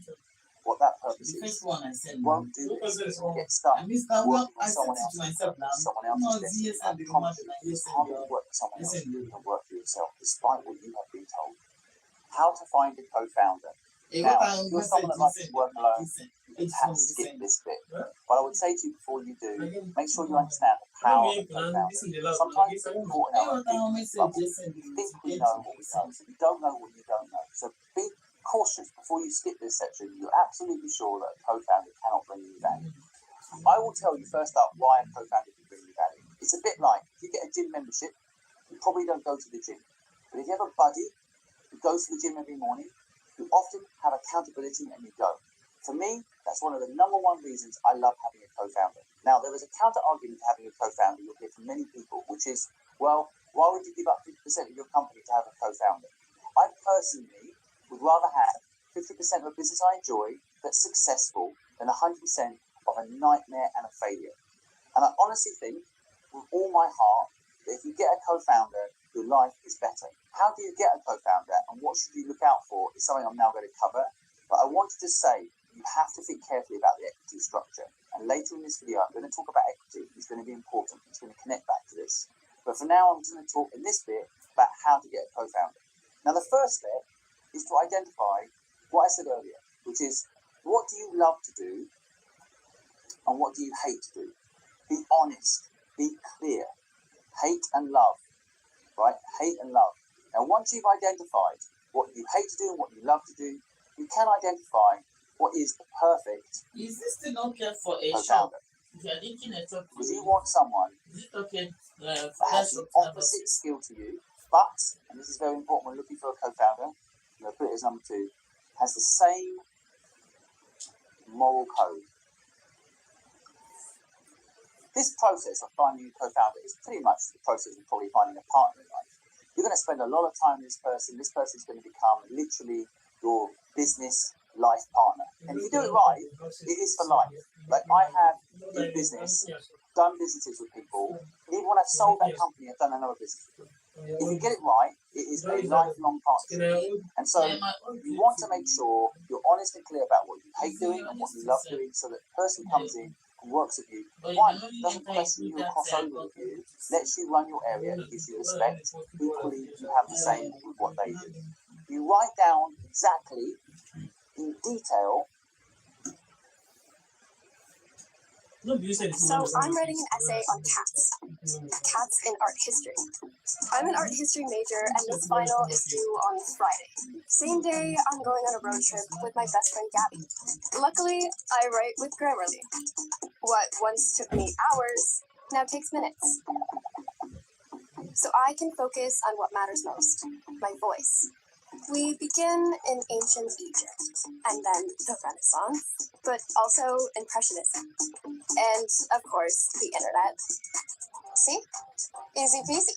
what that purpose is, you won't do this. You get stuck working with someone else's business. I promise you, it's hard to work with someone else and work for yourself, despite what you have been told. How to find a co-founder. Now, if you're someone that likes to work alone, you can perhaps skip this bit. But I would say to you before you do, make sure you understand the power of a co-founder. Sometimes it's important but we think we know what we know. So we don't know what you don't know. So be cautious before you skip this section. You're absolutely sure that a co-founder cannot bring you value. I will tell you first up why a co-founder can bring you value. It's a bit like if you get a gym membership, you probably don't go to the gym. But if you have a buddy who goes to the gym every morning, you often have accountability and you go. For me, that's one of the number one reasons I love having a co-founder. Now, there is a counter-argument to having a co-founder you'll hear from many people, which is, well, why would you give up 50% of your company to have a co-founder? I personally would rather have 50% of a business I enjoy that's successful than 100% of a nightmare and a failure. And I honestly think, with all my heart, that if you get a co-founder, your life is better. How do you get a co-founder and what should you look out for is something I'm now going to cover. But I want to just say, you have to think carefully about the equity structure. And later in this video, I'm going to talk about equity. It's going to be important. It's going to connect back to this. But for now, I'm just going to talk in this bit about how to get a co-founder. Now, the first step is to identify what I said earlier, which is what do you love to do and what do you hate to do? Be honest. Be clear. Hate and love. Right? Hate and love. Now, once you've identified what you hate to do and what you love to do, you can identify what is the perfect Is this thing okay for a shop? co-founder. If you're linking a shop, Because you want someone is it okay for that that has shop the to have a opposite skill to you, but, and this is very important when looking for a co-founder, I'm going to put it as number 2, has the same moral code. This process of finding a co-founder is pretty much the process of probably finding a partner in life. You're going to spend a lot of time with this person. This person is going to become literally your business life partner. And if you do it right, it is for life. Like I have in business, done businesses with people. Even when I've sold that company, I've done another business with them. If you get it right, it is a lifelong partnership. And so you want to make sure you're honest and clear about what you hate doing and what you love doing, so that the person comes in and works with you. One, doesn't question you or cross over with you, lets you run your area and gives you respect. Equally, you have the same with what they do. You write down exactly, in detail. So I'm writing an essay on cats. Cats in art history. I'm an art history major and this final is due on Friday. Same day, I'm going on a road trip with my best friend Gabby. Luckily, I write with Grammarly. What once took me hours now takes minutes. So I can focus on what matters most, my voice. We begin in ancient Egypt, and then the Renaissance, but also Impressionism, and of course, the internet. See? Easy peasy.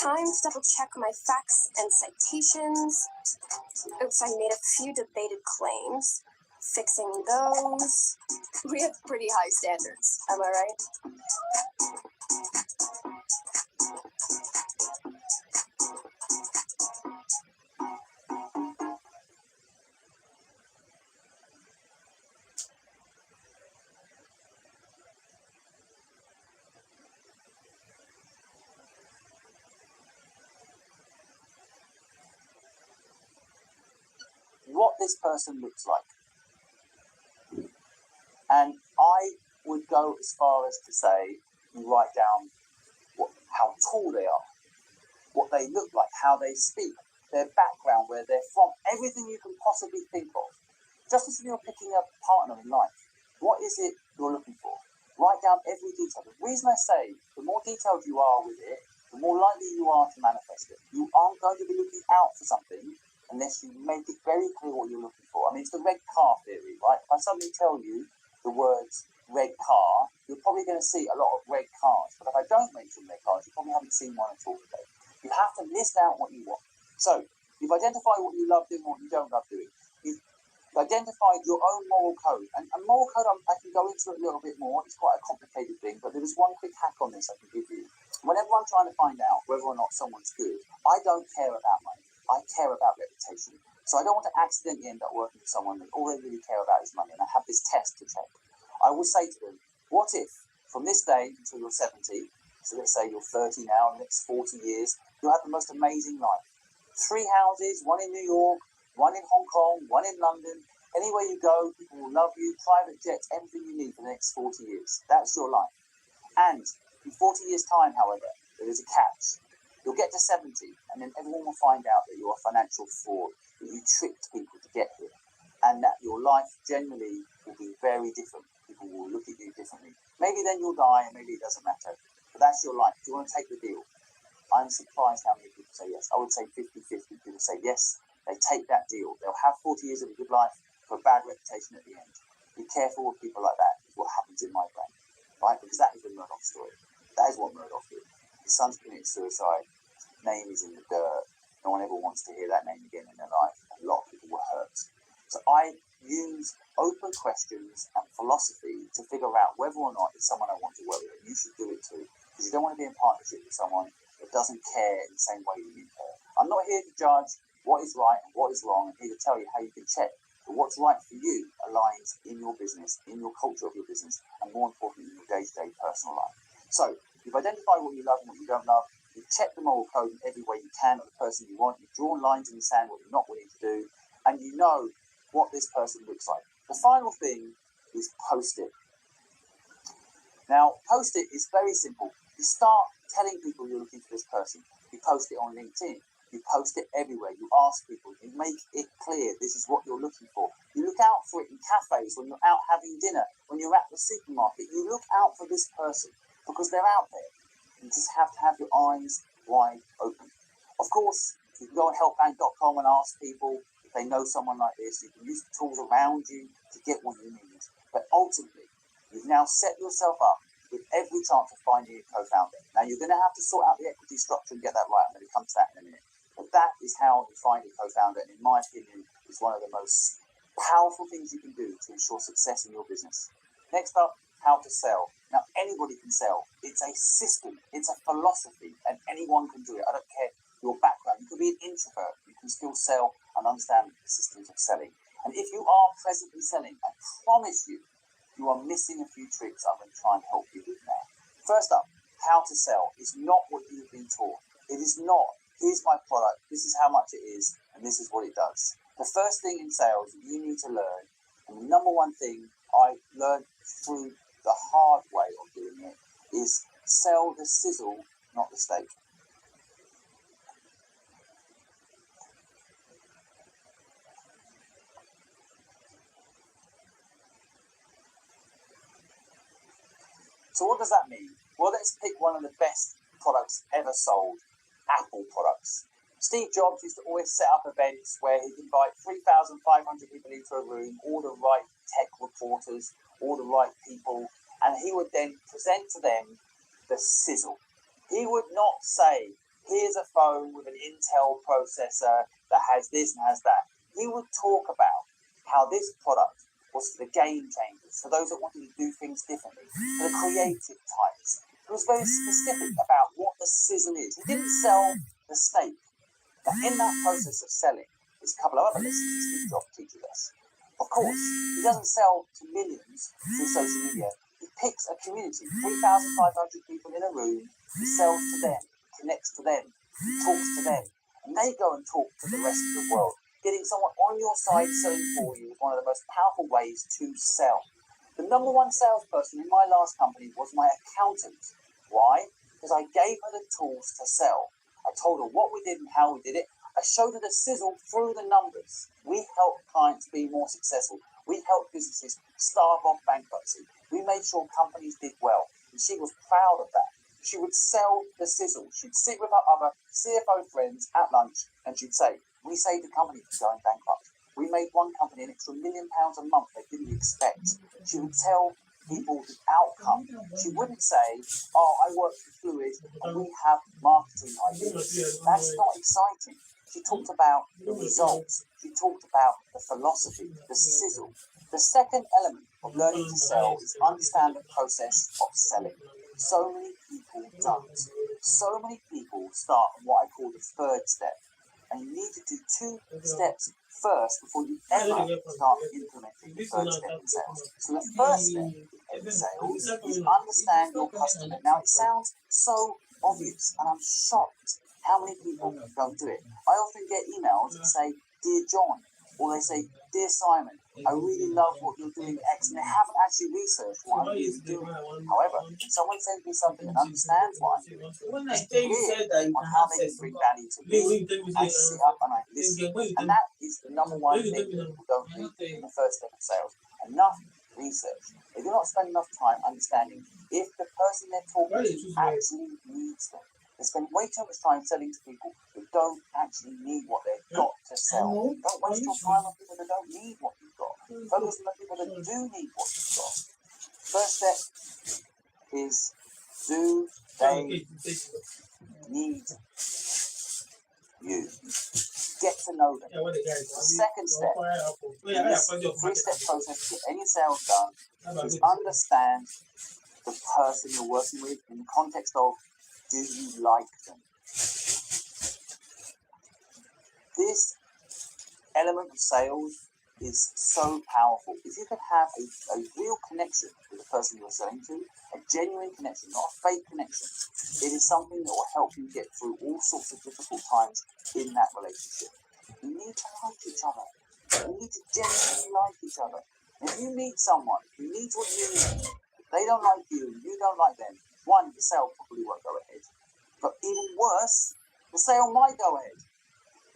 Time to double check my facts and citations. Oops, I made a few debated claims. Fixing those. We have pretty high standards, am I right? What this person looks like. And I would go as far as to say, you write down how tall they are, what they look like, how they speak, their background, where they're from, everything you can possibly think of. Just as if you're picking a partner in life, what is it you're looking for? Write down every detail. The reason I say, the more detailed you are with it, the more likely you are to manifest it. You aren't going to be looking out for something unless you make it very clear what you're looking for. I mean, it's the red car theory, right? If I suddenly tell you the words red car, you're probably going to see a lot of red cars. But if I don't mention red cars, you probably haven't seen one at all today. You have to list out what you want. So you've identified what you love doing and what you don't love doing. You've identified your own moral code. And moral code, I can go into it a little bit more. It's quite a complicated thing, but there is one quick hack on this I can give you. Whenever I'm trying to find out whether or not someone's good, I don't care about money. I care about reputation. So I don't want to accidentally end up working with someone that all they really care about is money, and I have this test to check. I will say to them, what if from this day until you're 70, so let's say you're 30 now, in the next 40 years, you'll have the most amazing life. 3 houses, one in New York, one in Hong Kong, one in London. Anywhere you go, people will love you, private jets, everything you need for the next 40 years. That's your life. And in 40 years' time, however, there is a catch. You'll get to 70, and then everyone will find out that you're a financial fraud, that you tricked people to get here, and that your life generally will be very different. People will look at you differently. Maybe then you'll die, and maybe it doesn't matter. But that's your life. Do you want to take the deal? I'm surprised how many people say yes. I would say 50-50 people say yes. They take that deal. They'll have 40 years of a good life for a bad reputation at the end. Be careful with people like that. Is what happens in my brain, right? Because that is the Murdoch story. That is what Murdoch did. His son's committed suicide. Name is in the dirt. No one ever wants to hear that name again in their life. A lot of people were hurt. So I use open questions and philosophy to figure out whether or not it's someone I want to work with. You should do it too, because you don't want to be in partnership with someone that doesn't care in the same way that you care. I'm not here to judge what is right and what is wrong. I'm here to tell you how you can check that what's right for you aligns in your business, in your culture of your business, and more importantly, in your day-to-day personal life. So you've identified what you love and what you don't love. You've checked the moral code in every way you can of the person you want. You've drawn lines in the sand what you're not willing to do, and you know what this person looks like. The final thing is post it. Now, post it is very simple. You start telling people you're looking for this person. You post it on LinkedIn. You post it everywhere. You ask people. You make it clear this is what you're looking for. You look out for it in cafes, when you're out having dinner, when you're at the supermarket. You look out for this person because they're out there. You just have to have your eyes wide open. Of course, you can go on helpbank.com and ask people if they know someone like this. You can use the tools around you to get what you need. But ultimately, you've now set yourself up with every chance of finding a co-founder. Now, you're going to have to sort out the equity structure and get that right. I'm going to come to that in a minute. But that is how you find a co-founder. And in my opinion, it's one of the most powerful things you can do to ensure success in your business. Next up, how to sell. Now, anybody can sell. It's a system, it's a philosophy, and anyone can do it. I don't care your background. You could be an introvert, you can still sell and understand the systems of selling. And if you are presently selling, I promise you, you are missing a few tricks I'm going to try and help you with now. First up, how to sell is not what you've been taught. It is not, here's my product, this is how much it is, and this is what it does. The first thing in sales that you need to learn, and the number one thing I learned through the hard way of doing it, is sell the sizzle, not the steak. So what does that mean? Well, let's pick one of the best products ever sold, Apple products. Steve Jobs used to always set up events where he'd invite 3,500 people into a room, all the right tech reporters, all the right people, and he would then present to them the sizzle. He would not say, here's a phone with an Intel processor that has this and has that. He would talk about how this product was for the game changers, for those that wanted to do things differently, for the creative types. He was very specific about what the sizzle is. He didn't sell the steak. Now, in that process of selling, there's a couple of other lessons that Steve Jobs teaches us. Of course, he doesn't sell to millions through social media. He picks a community, 3,500 people in a room. He sells to them, connects to them, talks to them, and they go and talk to the rest of the world. Getting someone on your side selling for you is one of the most powerful ways to sell. The number one salesperson in my last company was my accountant. Why? Because I gave her the tools to sell. I told her what we did and how we did it. I showed her the sizzle through the numbers. We helped clients be more successful. We helped businesses starve off bankruptcy. We made sure companies did well. And she was proud of that. She would sell the sizzle. She'd sit with her other CFO friends at lunch and she'd say, we saved the company from going bankrupt. We made one company an extra £1 million a month they didn't expect. She would tell people the outcome. She wouldn't say, oh, I work for Fluid and we have marketing ideas. That's not exciting. She talked about the results. She talked about the philosophy, the sizzle. The second element of learning to sell is understand the process of selling. So many people don't. So many people start on what I call the third step. And you need to do 2 steps first before you ever start implementing the third step in sales. So the first step in sales is understand your customer. Now it sounds so obvious and I'm shocked how many people don't do it. I often get emails that say, Dear John, or they say, Dear Simon, I really love what you're doing X, and they haven't actually researched what I'm really doing. However, if someone sends me something and understands what I'm doing, it's clear on how they can bring value to me, I sit up and I listen. And that is the number one thing that people don't do in the first step of sales. Enough research. They do not spend enough time understanding if the person they're talking to actually needs them. They spend way too much time selling to people who don't actually need what they've got to sell. Don't waste your time on people that don't need what you've got. Focus on the people that do need what you've got. First step is, do they need you? Get to know them. The second step in this 3-step process to get any sales done is understand the person you're working with in the context of, do you like them? This element of sales is so powerful. If you can have a real connection with the person you're selling to, a genuine connection, not a fake connection, it is something that will help you get through all sorts of difficult times in that relationship. You need to like each other. You need to genuinely like each other. And if you meet someone who needs what you need, they don't like you and you don't like them, one, the sale probably won't go ahead. But even worse, the sale might go ahead.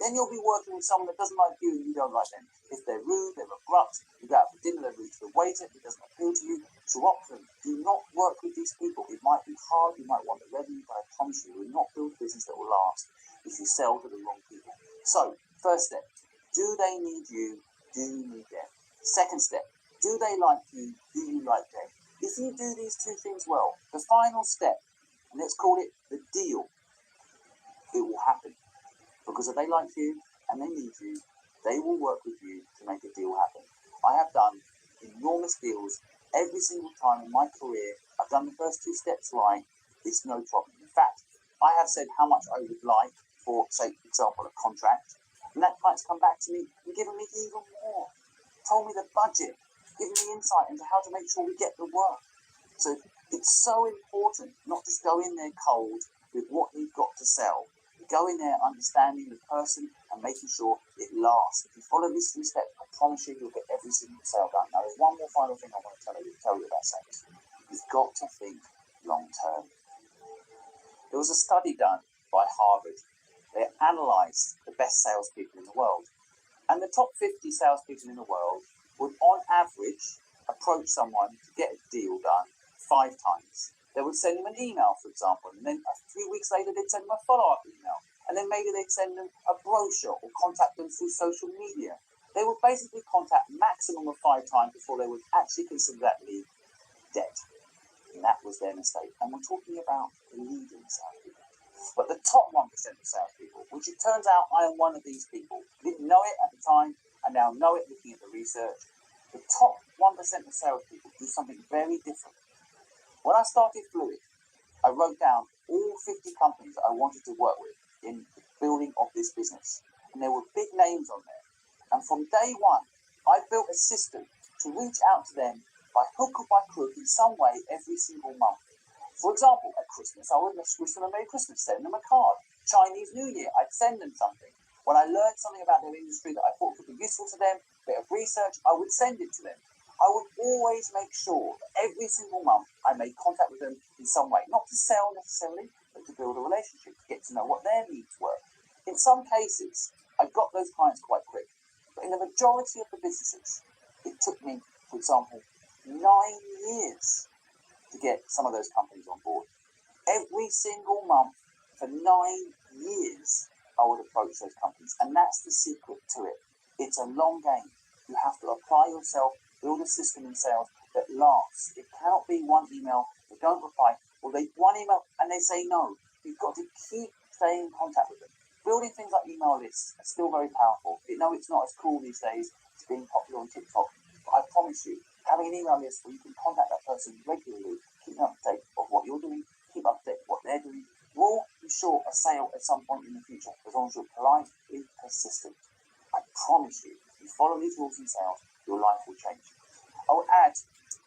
Then you'll be working with someone that doesn't like you and you don't like them. If they're rude, they're abrupt, you go out for dinner, they're rude to the waiter, it doesn't appeal to you, drop them. Do not work with these people. It might be hard, you might want the revenue, but I promise you will not build a business that will last if you sell to the wrong people. So, first step, do they need you? Do you need them? Second step, do they like you? Do you like them? If you do these 2 things well, the final step, and let's call it the deal, it will happen. Because if they like you and they need you, they will work with you to make a deal happen. I have done enormous deals every single time in my career I've done the first 2 steps right, it's no problem. In fact, I have said how much I would like for, say, for example, a contract, and that client's come back to me and given me even more, told me the budget, given me insight into how to make sure we get the work. So it's so important not just go in there cold with what you've got to sell. Go in there understanding the person and making sure it lasts. If you follow these 3 steps, I promise you'll get every single sale done. Now, there's one more final thing I want to tell you about sales. You've got to think long term. There was a study done by Harvard. They analysed the best salespeople in the world. And the top 50 salespeople in the world would, on average, approach someone to get a deal done 5 times. They would send them an email, for example, and then a few weeks later they'd send them a follow-up email. And then maybe they'd send them a brochure or contact them through social media. They would basically contact maximum of 5 times before they would actually consider that lead dead. And that was their mistake. And we're talking about the leading salespeople. But the top 1% of salespeople, which it turns out I am one of these people, didn't know it at the time, and now know it looking at the research. The top 1% of salespeople do something very different. When I started Fluid, I wrote down all 50 companies that I wanted to work with in the building of this business. And there were big names on there. And from day one, I built a system to reach out to them by hook or by crook in some way every single month. For example, at Christmas, I would wish them a Merry Christmas, send them a card. Chinese New Year, I'd send them something. When I learned something about their industry that I thought could be useful to them, a bit of research, I would send it to them. I would always make sure that every single month I made contact with them in some way, not to sell necessarily, but to build a relationship, to get to know what their needs were. In some cases, I got those clients quite quick, but in the majority of the businesses, it took me, for example, 9 years to get some of those companies on board. Every single month for 9 years, I would approach those companies, and that's the secret to it. It's a long game. You have to apply yourself, build a system in sales that lasts. It cannot be one email, they don't reply, or they one email and they say no. You've got to keep staying in contact with them. Building things like email lists are still very powerful. I know it's not as cool these days as being popular on TikTok, but I promise you, having an email list where you can contact that person regularly, keep up to date of what you're doing, keep up to date of what they're doing, will ensure a sale at some point in the future, as long as you're politely persistent. I promise you, if you follow these rules in sales, your life will change. I will add,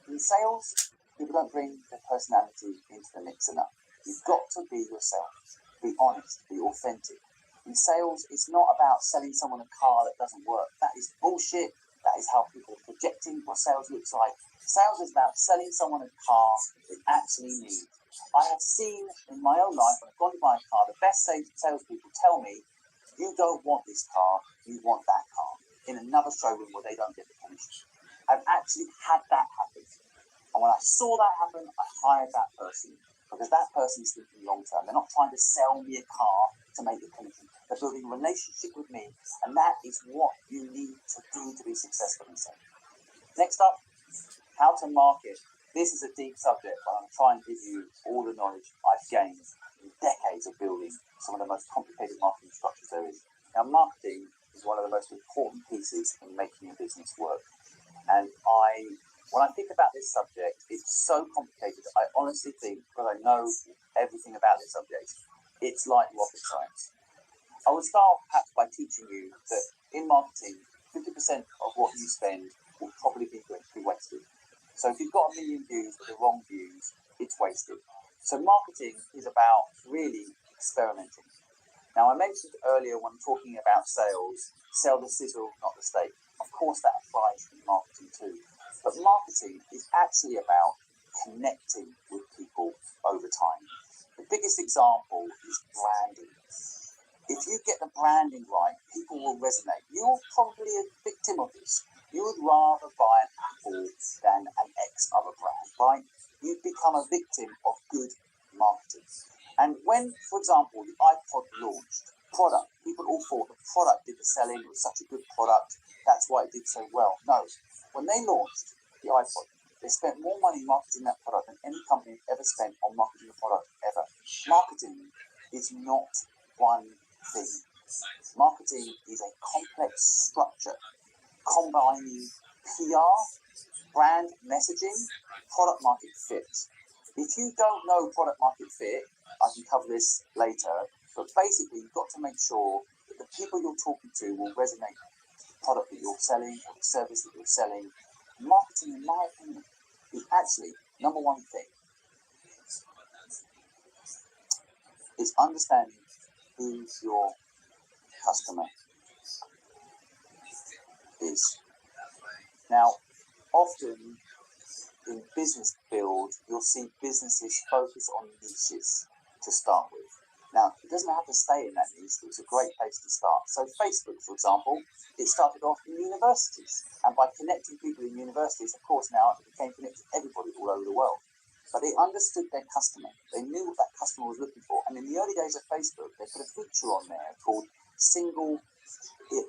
in sales, people don't bring their personality into the mix enough. You've got to be yourself, be honest, be authentic. In sales, it's not about selling someone a car that doesn't work. That is bullshit. That is how people are projecting what sales looks like. Sales is about selling someone a car they actually need. I have seen in my own life, when I've gone to buy a car, the best salespeople tell me, you don't want this car, you want that car, in another showroom where they don't get the commission. I've actually had that happen. And when I saw that happen, I hired that person, because that person is thinking long term. They're not trying to sell me a car to make the commission. They're building a relationship with me, and that is what you need to do to be successful in sales. Next up, how to market. This is a deep subject, but I'm trying to give you all the knowledge I've gained in decades of building some of the most complicated marketing structures there is. Now, marketing is one of the most important pieces in making a business work. And when I think about this subject, it's so complicated. I honestly think, because I know everything about this subject, it's like rocket science. I would start perhaps by teaching you that in marketing, 50% of what you spend will probably be wasted. So if you've got 1 million views but the wrong views, it's wasted. So marketing is about really experimenting. Now, I mentioned earlier when talking about sales, sell the sizzle, not the steak. Of course, that applies in marketing too. But marketing is actually about connecting with people over time. The biggest example is branding. If you get the branding right, people will resonate. You're probably a victim of this. You would rather buy an Apple than an X other brand, right? You become a victim of good marketing. And when, for example, the iPod launched, people all thought the product did the selling, it was such a good product, that's why it did so well. No, when they launched the iPod, they spent more money marketing that product than any company ever spent on marketing a product ever. Marketing is not one thing. Marketing is a complex structure combining PR, brand messaging, product market fit. If you don't know product market fit, I can cover this later, but basically you've got to make sure that the people you're talking to will resonate with the product that you're selling or the service that you're selling. Marketing, in my opinion, is actually number one thing. Is understanding who your customer is. Now, often in business build, you'll see businesses focus on niches to start with. Now, it doesn't have to stay in that niche, but it's a great place to start. So Facebook, for example, it started off in universities. And by connecting people in universities, of course, now it became connected to everybody all over the world. But they understood their customer. They knew what that customer was looking for. And in the early days of Facebook, they put a feature on there called single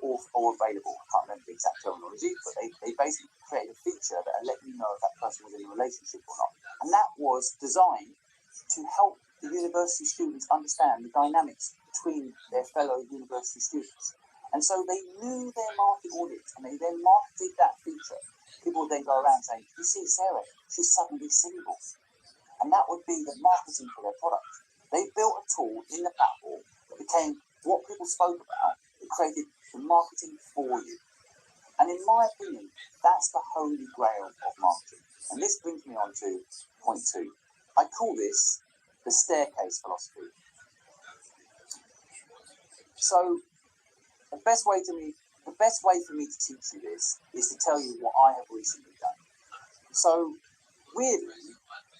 or available. I can't remember the exact terminology, but they basically created a feature that let you know if that person was in a relationship or not. And that was designed to help the university students understand the dynamics between their fellow university students. And so they knew their market audience, and they then marketed that feature. People would then go around saying, you see Sarah, she's suddenly single. And that would be the marketing for their product. They built a tool in the platform that became what people spoke about. It created the marketing for you. And in my opinion, that's the holy grail of marketing. And this brings me on to point 2. I call this the staircase philosophy. So the best way for me to teach you this is to tell you what I have recently done. So weirdly,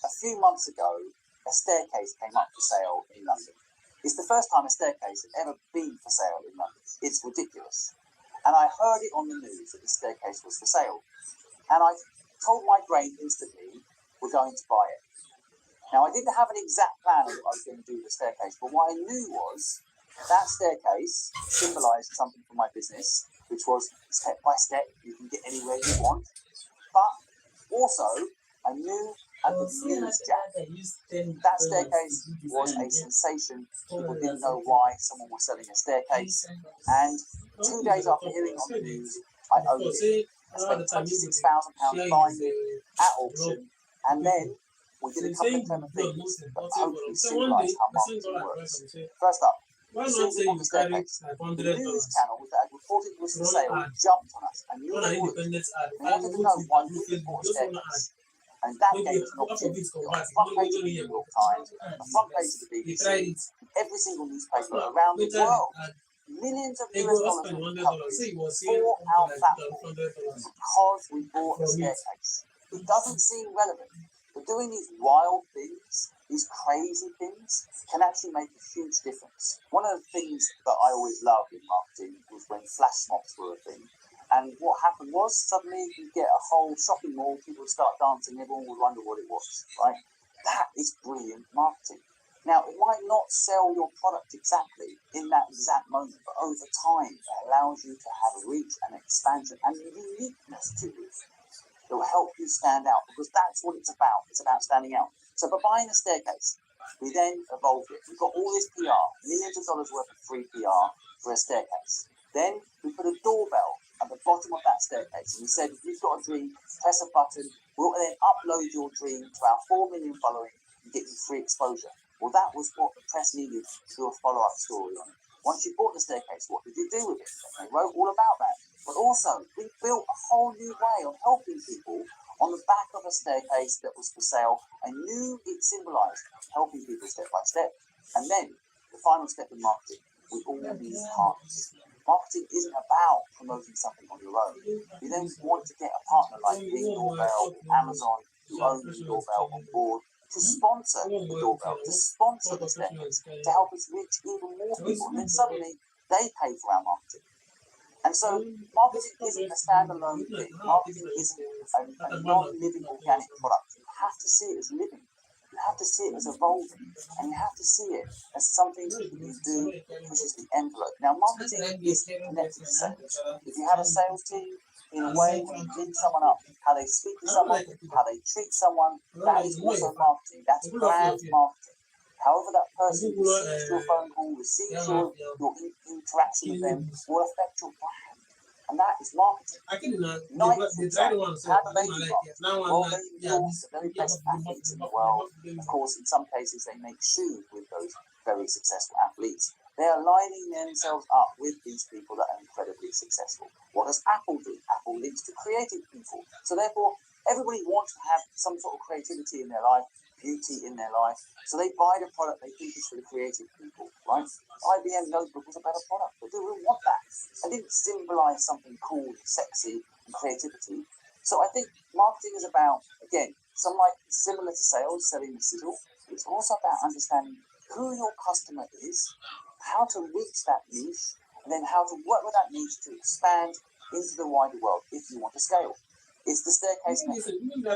a few months ago, a staircase came up for sale in London. It's the first time a staircase had ever been for sale in London. It's ridiculous. And I heard it on the news that the staircase was for sale. And I told my brain instantly, we're going to buy it. Now, I didn't have an exact plan of what I was going to do with the staircase, but what I knew was that staircase symbolised something for my business, which was step by step, you can get anywhere you want. But also, I knew I could use Jack. That staircase was a sensation. People didn't know why someone was selling a staircase. And 2 days after hearing on the news, I owned it. I spent £26,000 buying it at auction. And then we did a couple of clever things that hopefully symbolise how marketing works. First up, as soon as we bought the staircase, the news channels that had reported it was for sale jumped on us and knew they would. They wanted to know why we didn't bought a staircase. And that gave us an opportunity to be on the front page of the New York Times, the front page of the BBC, every single newspaper around the world. Millions of US dollars were covered for our platform because we bought a staircase. It doesn't seem relevant, but doing these wild things, these crazy things, can actually make a huge difference. One of the things that I always loved in marketing was when flash mobs were a thing. And what happened was, suddenly you get a whole shopping mall, people would start dancing, everyone would wonder what it was, right? That is brilliant marketing. Now, it might not sell your product exactly in that exact moment, but over time, it allows you to have a reach and expansion and uniqueness to it. It will help you stand out, because that's what it's about. It's about standing out. So by buying a staircase, we then evolved it. We've got all this PR, millions of dollars worth of free PR for a staircase. Then we put a doorbell at the bottom of that staircase, and we said, if you've got a dream, press a button. We'll then upload your dream to our 4 million following and get you free exposure. Well, that was what the press needed to do a follow-up story on it. Once you bought the staircase, what did you do with it? They wrote all about that. But also, we built a whole new way of helping people on the back of a staircase that was for sale. I knew it symbolised helping people step by step. And then, the final step in marketing, we all need partners. Marketing isn't about promoting something on your own. You then want to get a partner like Ring Doorbell, Amazon, who own Ring Doorbell, on board to sponsor the doorbell, to sponsor the staircase, to help us reach even more people. And then suddenly, they pay for our marketing. And so, marketing isn't a standalone thing. Marketing isn't a non-living organic product. You have to see it as living. You have to see it as evolving, and you have to see it as something that you do that pushes the envelope. Now, marketing is connected to sales. If you have a sales team, in a way, when you link someone up, how they speak to someone, how they treat someone, that is also marketing. That's brand marketing. However that person receives your phone call, receives your interaction with them, will affect your brand. And that is marketing. Actually, now, Nike, they try to one, so how do they like do it. Now, well, one, they endorse the very best athletes in the world. Of course, in some cases, they make shoes with those very successful athletes. They are lining themselves up with these people that are incredibly successful. What does Apple do? Apple links to creative people. So therefore, everybody wants to have some sort of creativity in their life, beauty in their life. So they buy the product they think is for the creative people, right? IBM notebook was a better product, but they didn't want that. It didn't symbolize something cool, sexy, and creativity. So I think marketing is about, again, similar to sales, selling the sizzle. It's also about understanding who your customer is, how to reach that niche, and then how to work with that niche to expand into the wider world if you want to scale. It's the staircase method.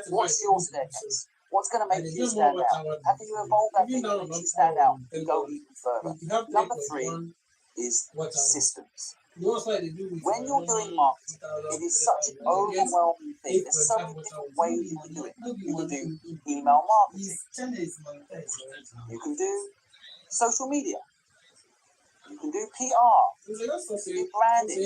What's your staircase? What's going to make you stand out? How can you evolve that thing that makes you stand out and go even further? Number 3 is systems. When you're doing marketing, it is such an overwhelming thing. There's so many different ways you can do it. You can do email marketing. You can do social media. You can do PR. You can do branding.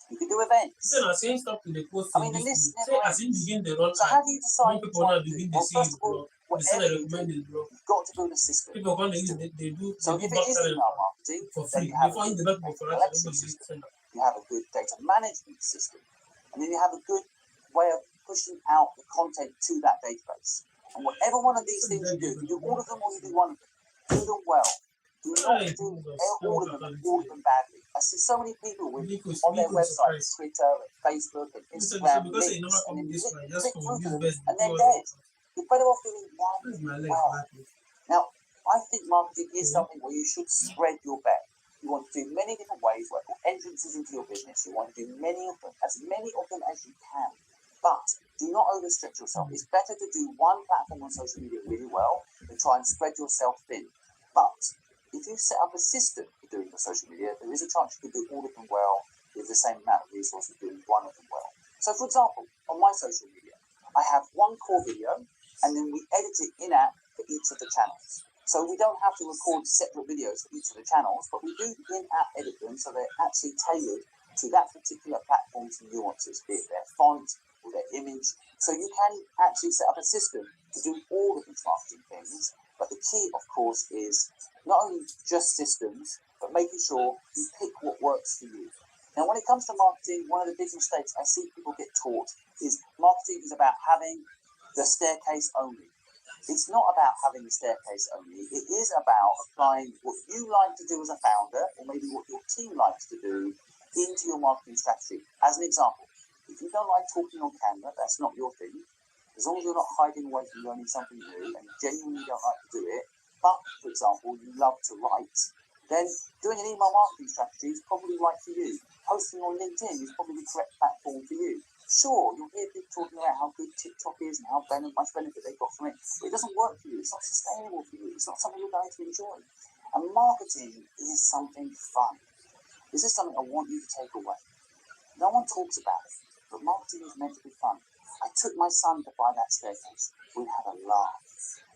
You can do events. I mean, the list never ends. So how do you decide which one to do? Well, first of all, whatever you do, you've got to build a system. So if it is email marketing, then you have a good data collection system. You have a good data management system. And then you have a good way of pushing out the content to that database. And whatever one of these things you do all of them or you do one of them, do them well. Do not do all of them badly. I see so many people with on their websites, Twitter, and Facebook, and Instagram links, and then you click through to them, and they're dead. You're better off doing one well. Now, I think marketing is something where you should spread your bet. You want to do many different ways, like entrances into your business. You want to do as many of them as you can. But do not overstretch yourself. It's better to do one platform on social media really well than try and spread yourself thin. But if you set up a system for doing your social media, there is a chance you can do all of them well with the same amount of resources doing one of them well. So, for example, on my social media, I have one core video, and then we edit it in-app for each of the channels. So we don't have to record separate videos for each of the channels, but we do in-app edit them so they're actually tailored to that particular platform's nuances, be it their font or their image. So you can actually set up a system to do all of these marketing things. But the key, of course, is not only just systems, but making sure you pick what works for you. Now, when it comes to marketing, one of the big mistakes I see people get taught is marketing is about having the staircase only. It's not about having the staircase only. It is about applying what you like to do as a founder, or maybe what your team likes to do, into your marketing strategy. As an example, if you don't like talking on camera, that's not your thing. As long as you're not hiding away from learning something new and you genuinely don't like to do it, but, for example, you love to write, then doing an email marketing strategy is probably right for you. Posting on LinkedIn is probably the correct platform for you. Sure, you'll hear people talking about how good TikTok is and how much benefit they got from it, but it doesn't work for you. It's not sustainable for you. It's not something you're going to enjoy. And marketing is something fun. This is something I want you to take away. No one talks about it, but marketing is meant to be fun. I took my son to buy that staircase. We had a laugh.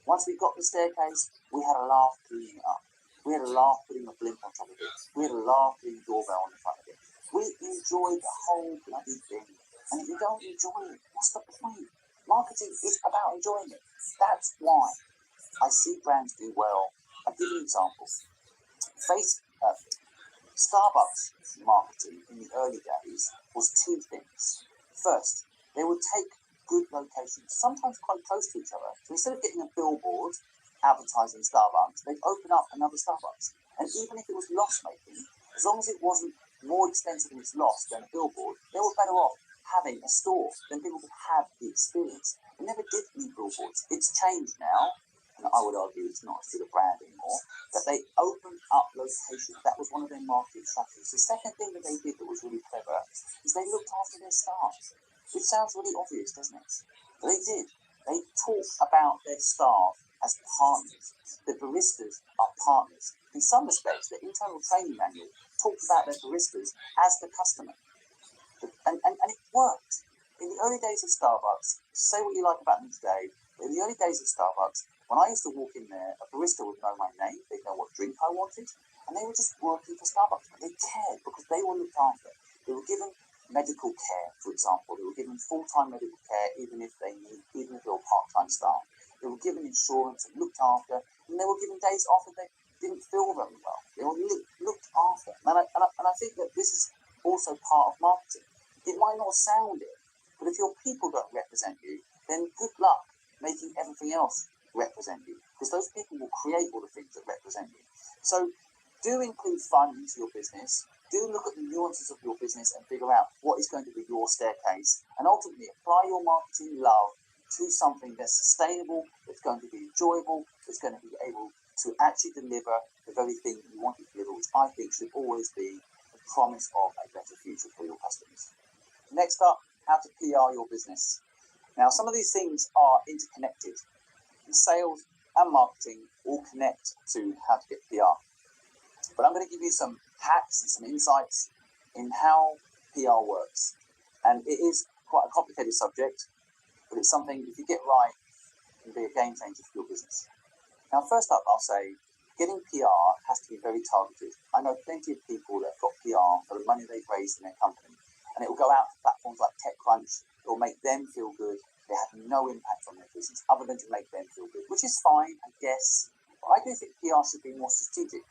Once we got the staircase, we had a laugh cleaning it up. We had a laugh putting a blimp on top of it. We had a laugh putting a doorbell on the front of it. We enjoyed the whole bloody thing. And if you don't enjoy it, what's the point? Marketing is about enjoying it. That's why I see brands do well. I'll give you an example. Starbucks marketing in the early days was two things. First, they would take good locations, sometimes quite close to each other. So instead of getting a billboard advertising Starbucks, they'd open up another Starbucks. And even if it was loss-making, as long as it wasn't more expensive in its loss than a billboard, they were better off having a store. Then people could have the experience. They never did need billboards. It's changed now, and I would argue it's not still a brand anymore, that they opened up locations. That was one of their marketing strategies. The second thing that they did that was really clever is they looked after their staff. It sounds really obvious, doesn't it? But they did. They talk about their staff as partners. The baristas are partners. In some respects, the internal training manual talks about their baristas as the customer. And it worked. In the early days of Starbucks, say what you like about them today, but in the early days of Starbucks, when I used to walk in there, a barista would know my name, they'd know what drink I wanted, and they were just working for Starbucks. But they cared because they were looked after. They were given medical care, for example. They were given full-time medical care even if they were part-time staff. They were given insurance and looked after, and they were given days off if they didn't feel very well. They were looked after. And I think that this is also part of marketing. It might not sound it, but if your people don't represent you, then good luck making everything else represent you, because those people will create all the things that represent you. So do include fun into your business. Do look at the nuances of your business and figure out what is going to be your staircase, and ultimately apply your marketing love to something that's sustainable, that's going to be enjoyable, that's going to be able to actually deliver the very thing that you want to deliver, which I think should always be the promise of a better future for your customers. Next up, how to PR your business. Now, some of these things are interconnected. Sales and marketing all connect to how to get PR. But I'm going to give you some hacks and some insights in how PR works. And it is quite a complicated subject, but it's something, if you get right, can be a game changer for your business. Now, first up, I'll say getting PR has to be very targeted. I know plenty of people that have got PR for the money they've raised in their company, and it will go out to platforms like TechCrunch. It will make them feel good. They have no impact on their business other than to make them feel good, which is fine, I guess. But I do think PR should be more strategic.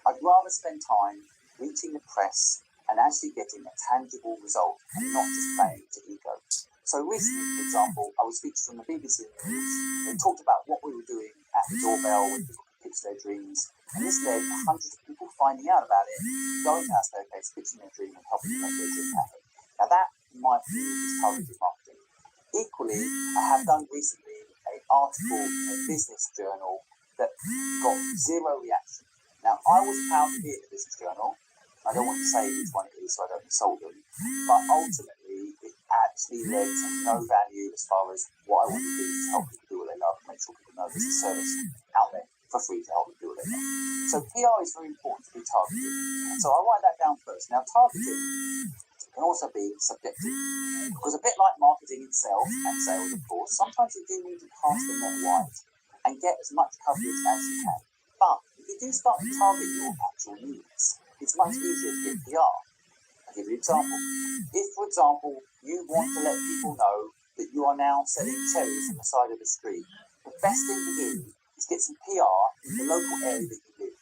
I'd rather spend time reaching the press and actually getting a tangible result and not just playing to ego. So recently, for example, I was featured on the BBC News. They talked about what we were doing at the doorbell when people could pitch their dreams. And this led to hundreds of people finding out about it, going to our staircase, pitching their dream and helping them make their dream happen. Now that, in my view, is targeted marketing. Equally, I have done recently an article in a business journal that got zero reaction. Now, I was proud to be at the business journal. I don't want to say which one it is so I don't insult them, but ultimately it actually led to no value as far as what I want to do is help people do what they love and make sure people know there's a service out there for free to help them do what they love. So PR is very important to be targeted. So I'll write that down first. Now, targeting can also be subjective, because a bit like marketing itself and sales, of course, sometimes you do need to cast the net wide and get as much coverage as you can. But if you do start to target your actual needs, it's much easier to get PR. I'll give you an example. If, for example, you want to let people know that you are now selling cherries on the side of the street, the best thing to do is get some PR in the local area that you live.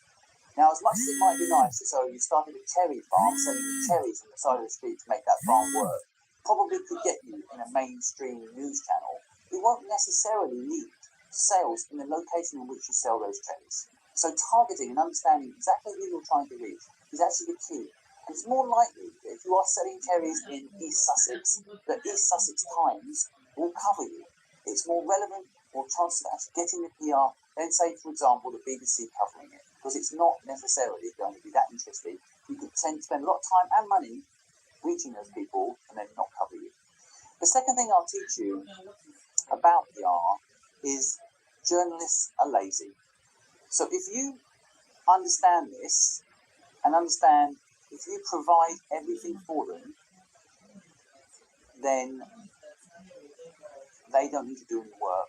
Now, as much as it might be nice, so you started a cherry farm, selling cherries on the side of the street to make that farm work, probably could get you in a mainstream news channel. It won't necessarily lead to sales in the location in which you sell those cherries. So targeting and understanding exactly who you're trying to reach is actually the key. And it's more likely that if you are selling cherries in East Sussex, that East Sussex Times will cover you. It's more relevant, more chances of actually getting the PR than, say, for example, the BBC covering it, because it's not necessarily going to be that interesting. You could tend to spend a lot of time and money reaching those people and then not cover you. The second thing I'll teach you about PR is journalists are lazy. So if you understand this and understand if you provide everything for them, then they don't need to do any work.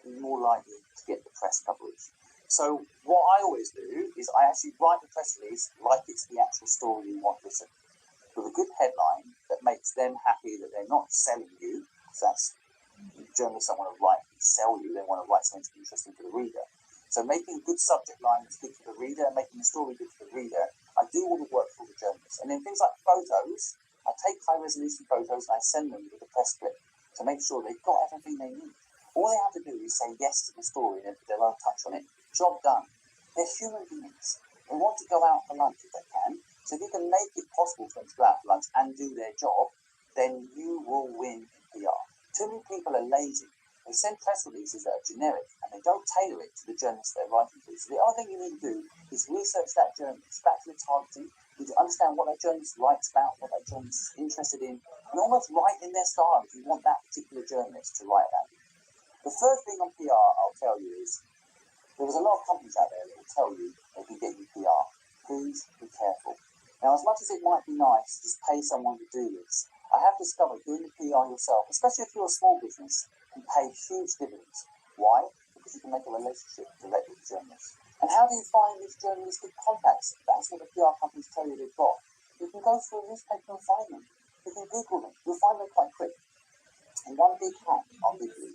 You're more likely to get the press coverage. So what I always do is I actually write the press release like it's the actual story you want written, with a good headline that makes them happy that they're not selling you. So that's, journalists don't want to write and sell you, they want to write something that's interesting for the reader. So making a good subject line that's good for the reader and making the story good for the reader, I do all the work for the journalists. And then things like photos, I take high resolution photos and I send them with a press clip to make sure they've got everything they need. All they have to do is say yes to the story and put their own touch on it. Job done. They're human beings. They want to go out for lunch if they can. So if you can make it possible for them to go out for lunch and do their job, then you will win in PR. Too many people are lazy. They send press releases that are generic and they don't tailor it to the journalists they're writing to. So the other thing you need to do is research that journalist, back to the targeting. You need to understand what that journalist writes about, what that journalist is interested in, and almost write in their style if you want that particular journalist to write about you. The third thing on PR I'll tell you is there's a lot of companies out there that will tell you they can get you PR. Please be careful. Now, as much as it might be nice to just pay someone to do this, I have discovered doing the PR yourself, especially if you're a small business, can pay huge dividends. Why? Because you can make a relationship directly with journalists. And how do you find these journalistic contacts? That's what the PR companies tell you they've got. You can go through a newspaper and find them. You can Google them. You'll find them quite quick. And one big hack I'll give you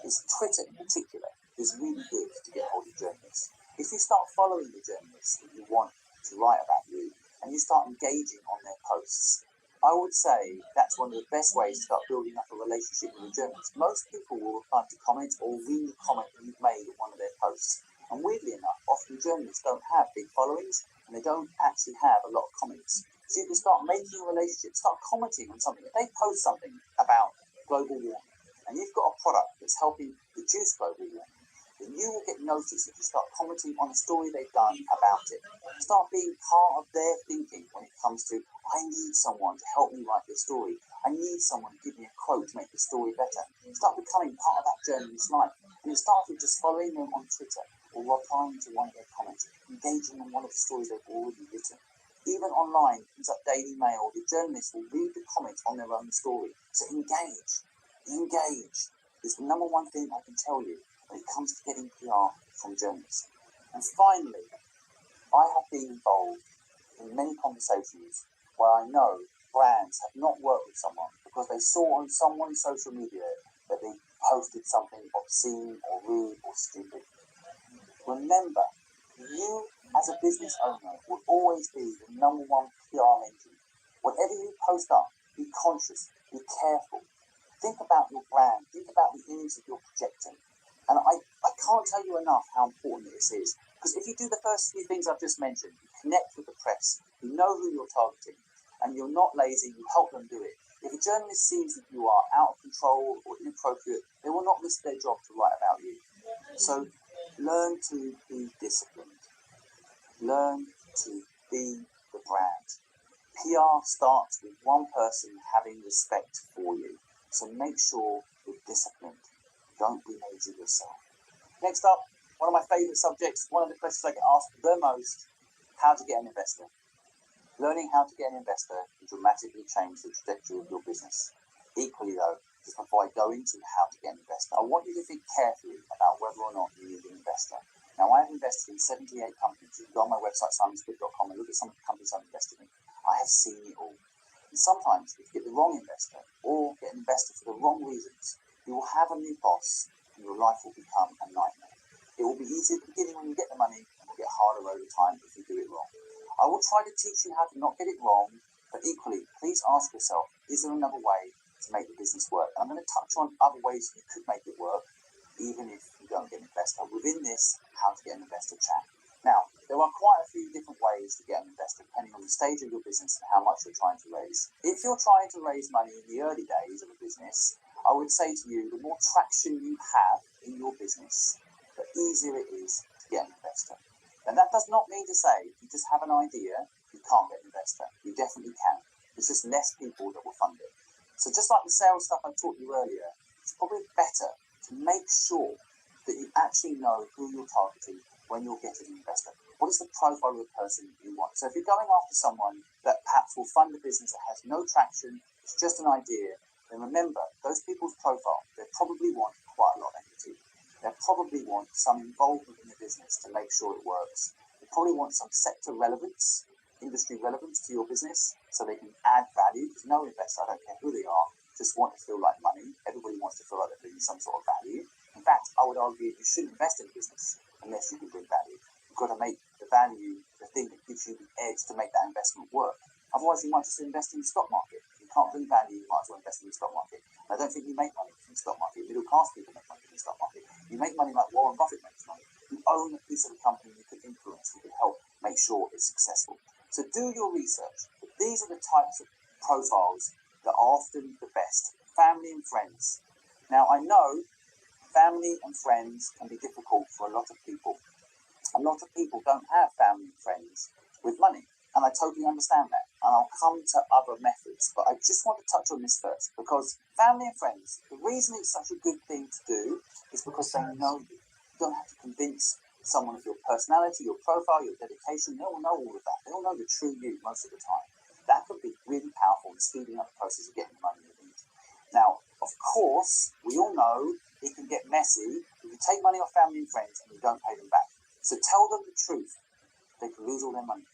is Twitter in particular is really good to get hold of journalists. If you start following the journalists that you want to write about you, and you start engaging on their posts, I would say that's one of the best ways to start building up a relationship with a journalist. Most people will reply to comments or read the comment that you've made on one of their posts. And weirdly enough, often journalists don't have big followings and they don't actually have a lot of comments. So you can start making a relationship, start commenting on something. If they post something about global warming and you've got a product that's helping reduce global warming, then you will get noticed if you start commenting on a story they've done about it. Start being part of their thinking when it comes to, I need someone to help me write this story. I need someone to give me a quote to make the story better. Start becoming part of that journalist's life. And it starts with just following them on Twitter or replying to one of their comments, engaging on one of the stories they've already written. Even online, things like Daily Mail, the journalists will read the comments on their own story. So engage. Engage is the number one thing I can tell you when it comes to getting PR from journalists. And finally, I have been involved in many conversations where I know brands have not worked with someone because they saw on someone's social media that they posted something obscene or rude or stupid. Remember, you as a business owner will always be the number one PR engine. Whatever you post up, be conscious, be careful. Think about your brand, think about the image that you're projecting. And I can't tell you enough how important this is. Because if you do the first few things I've just mentioned, you connect with the press, you know who you're targeting, and you're not lazy, you help them do it. If a journalist sees that you are out of control or inappropriate, they will not risk their job to write about you. So learn to be disciplined. Learn to be the brand. PR starts with one person having respect for you. So make sure you're disciplined. Don't be lazy yourself. Next up, one of my favourite subjects, one of the questions I get asked the most, how to get an investor. Learning how to get an investor can dramatically change the trajectory of your business. Equally though, just before I go into how to get an investor, I want you to think carefully about whether or not you need an investor. Now, I've invested in 78 companies. You can go on my website, simonsmith.com, and look at some of the companies I've invested in. I have seen it all. And sometimes, if you get the wrong investor, or get an investor for the wrong reasons, you will have a new boss, and your life will become a nightmare. It will be easy at the beginning when you get the money, and will get harder over time if you do it wrong. I will try to teach you how to not get it wrong, but equally, please ask yourself, is there another way to make the business work? And I'm going to touch on other ways you could make it work, even if you don't get an investor. Within this, how to get an investor chat. Now, there are quite a few different ways to get an investor, depending on the stage of your business and how much you're trying to raise. If you're trying to raise money in the early days of a business, I would say to you, the more traction you have in your business, the easier it is to get an investor. And that does not mean to say if you just have an idea, you can't get an investor. You definitely can. There's just less people that will fund it. So just like the sales stuff I taught you earlier, it's probably better to make sure that you actually know who you're targeting when you're getting an investor. What is the profile of the person you want? So if you're going after someone that perhaps will fund a business that has no traction, it's just an idea, then remember, those people's profile, they probably want quite a lot of equity. They probably want some involvement in the business to make sure it works. They probably want some sector relevance, industry relevance to your business, so they can add value, because no investor, I don't care who they are, just want to feel like money. Everybody wants to feel like they're bringing some sort of value. In fact, I would argue you shouldn't invest in a business unless you can bring value. You've got to make the value the thing that gives you the edge to make that investment work. Otherwise, you might just invest in the stock market. If you can't bring value, you might as well invest in the stock market. And I don't think you make money from the stock market. Middle class people make money from the stock market. You make money like Warren Buffett makes money. You own a piece of a company you can influence, you can help make sure it's successful. So do your research. But these are the types of profiles that are often the best. Family and friends. Now, I know family and friends can be difficult for a lot of people. A lot of people don't have family and friends with money, and I totally understand that. And I'll come to other methods, but I just want to touch on this first, because family and friends, the reason it's such a good thing to do is because they know you. You don't have to convince someone of your personality, your profile, your dedication. They will know all of that. They will know the true you most of the time. That could be really powerful in speeding up the process of getting the money you need. Now, of course, we all know it can get messy if you take money off family and friends and you don't pay them back. So tell them the truth. They can lose all their money.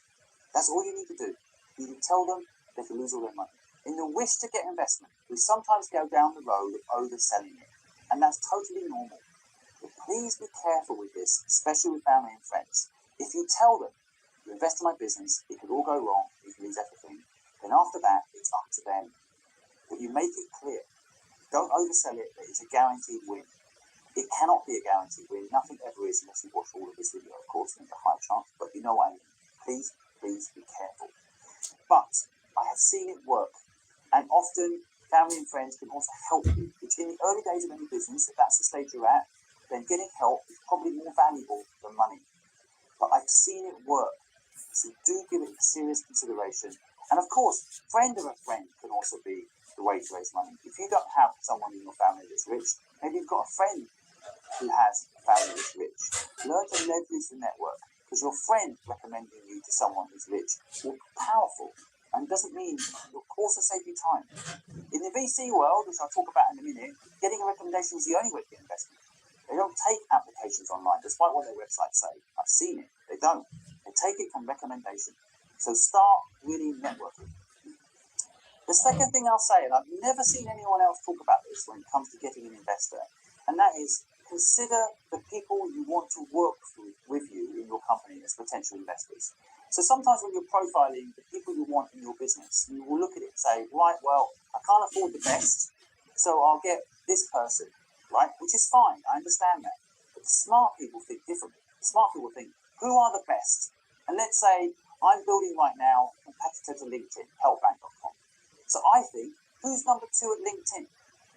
That's all you need to do. If you tell them, they can lose all their money. In the wish to get investment, we sometimes go down the road of overselling it, and that's totally normal. But please be careful with this, especially with family and friends. If you tell them, you invest in my business, it could all go wrong, you can lose everything, then after that, it's up to them. But you make it clear. Don't oversell it that it's a guaranteed win. It cannot be a guaranteed win. Nothing ever is unless you watch all of this video, of course, there's a high chance, but you know what I mean. Please be careful. But I have seen it work, and often family and friends can also help you, which in the early days of any business, if that's the stage you're at, then getting help is probably more valuable than money. But I've seen it work, so do give it serious consideration. And of course, friend of a friend can also be the way to raise money. If you don't have someone in your family that's rich, maybe you've got a friend who has a family that's rich. Learn to leverage the network, because your friend recommending you to someone who's rich will be powerful, and doesn't mean it'll also save you time. In the VC world, which I'll talk about in a minute, getting a recommendation is the only way to get investment. They don't take applications online, despite what their websites say. I've seen it. They don't. They take it from recommendation. So start really networking. The second thing I'll say, and I've never seen anyone else talk about this when it comes to getting an investor, and that is consider the people you want to work with you in your company as potential investors. So sometimes when you're profiling the people you want in your business, you will look at it and say, right, well, I can't afford the best, so I'll get this person, right? Which is fine, I understand that. But the smart people think differently. The smart people think, who are the best? And let's say I'm building right now a competitor to LinkedIn, helpbank.com. So I think, who's number 2 at LinkedIn?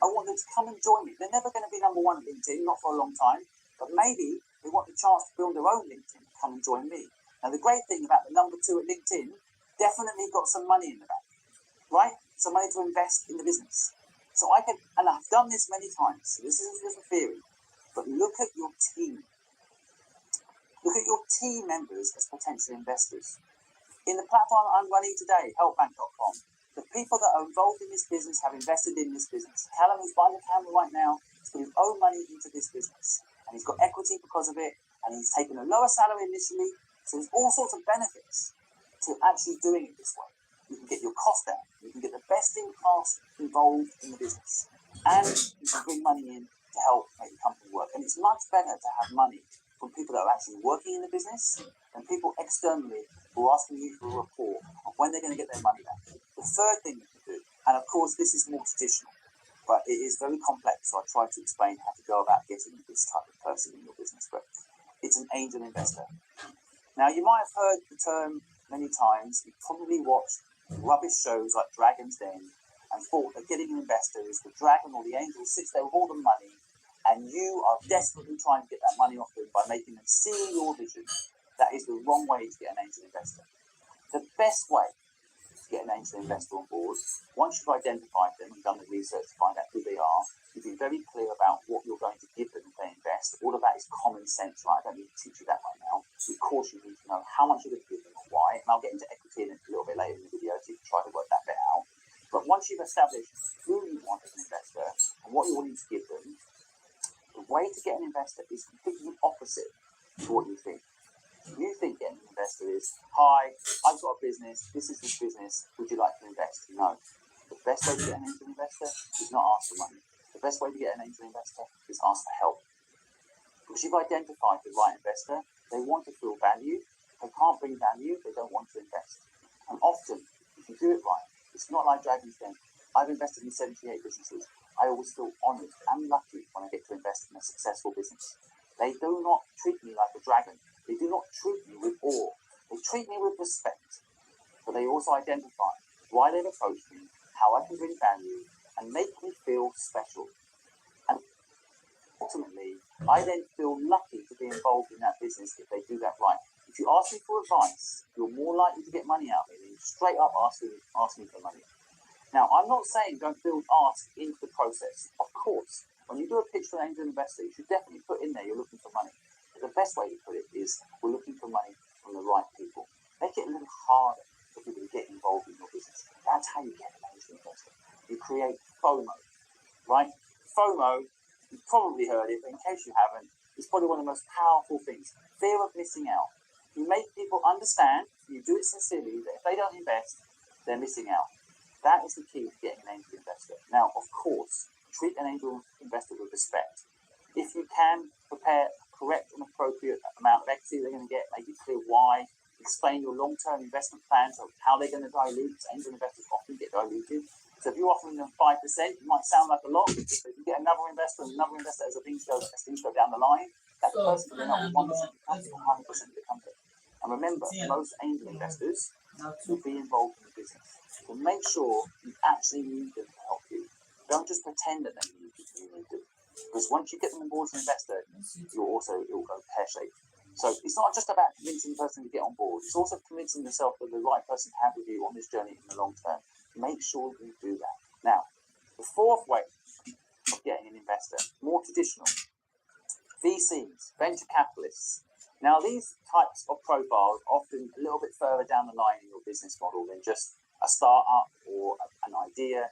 I want them to come and join me. They're never going to be number 1 at LinkedIn, not for a long time, but maybe they want the chance to build their own LinkedIn, come and join me. Now, the great thing about the number 2 at LinkedIn, definitely got some money in the bank, right? Some money to invest in the business. So I can, and I've done this many times, so this isn't just a theory, but look at your team. Look at your team members as potential investors. In the platform I'm running today, helpbank.com, the people that are involved in this business have invested in this business. Callum, who's behind the camera right now, has put his own money into this business, and he's got equity because of it, and he's taken a lower salary initially. So there's all sorts of benefits to actually doing it this way. You can get your cost down, you can get the best in class involved in the business, and you can bring money in to help make the company work. And it's much better to have money from people that are actually working in the business than people externally who are asking you for a report of when they're going to get their money back. The third thing you can do, and of course this is more traditional, but it is very complex, so I try to explain how to go about getting this type of person in your business, but it's an angel investor. Now, you might have heard the term many times. You've probably watched rubbish shows like Dragon's Den and thought that getting an investor is the dragon or the angel sits there with all the money, and you are desperately trying to get that money off them by making them see your vision. That is the wrong way to get an angel investor. The best way to get an angel investor on board, once you've identified them and done the research to find out who they are, you've been very clear about what you're going to give them if they invest. All of that is common sense, right? I don't need to teach you that right now. Of course, you need to know how much you're going to give them and why, and I'll get into equity in a little bit later in the video so you can try to work that bit out. But once you've established who you want as an investor and what you're willing to give them, the way to get an investor is completely opposite to what you think. You think getting an investor is, hi, I've got a business, this is this business, would you like to invest? No. The best way to get an angel investor is not ask for money. The best way to get an angel investor is ask for help. Because you've identified the right investor, they want to feel value, they can't bring value, they don't want to invest. And often, if you do it right, it's not like Dragon's Den. I've invested in 78 businesses. I always feel honoured and lucky when I get to invest in a successful business. They do not treat me like a dragon. They do not treat me with awe. They treat me with respect. But they also identify why they've approached me, how I can bring value, and make me feel special. And ultimately, I then feel lucky to be involved in that business if they do that right. If you ask me for advice, you're more likely to get money out of me than you straight up ask me for money. Now, I'm not saying don't build ask into the process. Of course, when you do a pitch to an angel investor, you should definitely put in there you're looking for money. But the best way to put it is we're looking for money from the right people. Make it a little harder for people to get involved in your business. That's how you get an angel investor. You create FOMO, right? FOMO, you've probably heard it, but in case you haven't, it's probably one of the most powerful things. Fear of missing out. You make people understand, you do it sincerely, that if they don't invest, they're missing out. That is the key to getting an angel investor. Now, of course, treat an angel investor with respect. If you can prepare correct and appropriate amount of equity they're going to get, make it clear why, explain your long-term investment plans of how they're going to dilute, because angel investors often get diluted. So if you're offering them 5%, it might sound like a lot, but if you get another investor as things go down the line, that person will then own 1% of the company or 100% of the company. And remember, most angel investors will be involved in the business. So make sure you actually need them to help you. Don't just pretend that you need them. Because once you get them on board as an investor, it will go pear-shaped. So it's not just about convincing the person to get on board. It's also convincing yourself that the right person to have with you on this journey in the long term. Make sure you do that. Now, the fourth way of getting an investor, more traditional, VCs, venture capitalists. Now, these types of profiles are often a little bit further down the line in your business model than just a startup or an idea.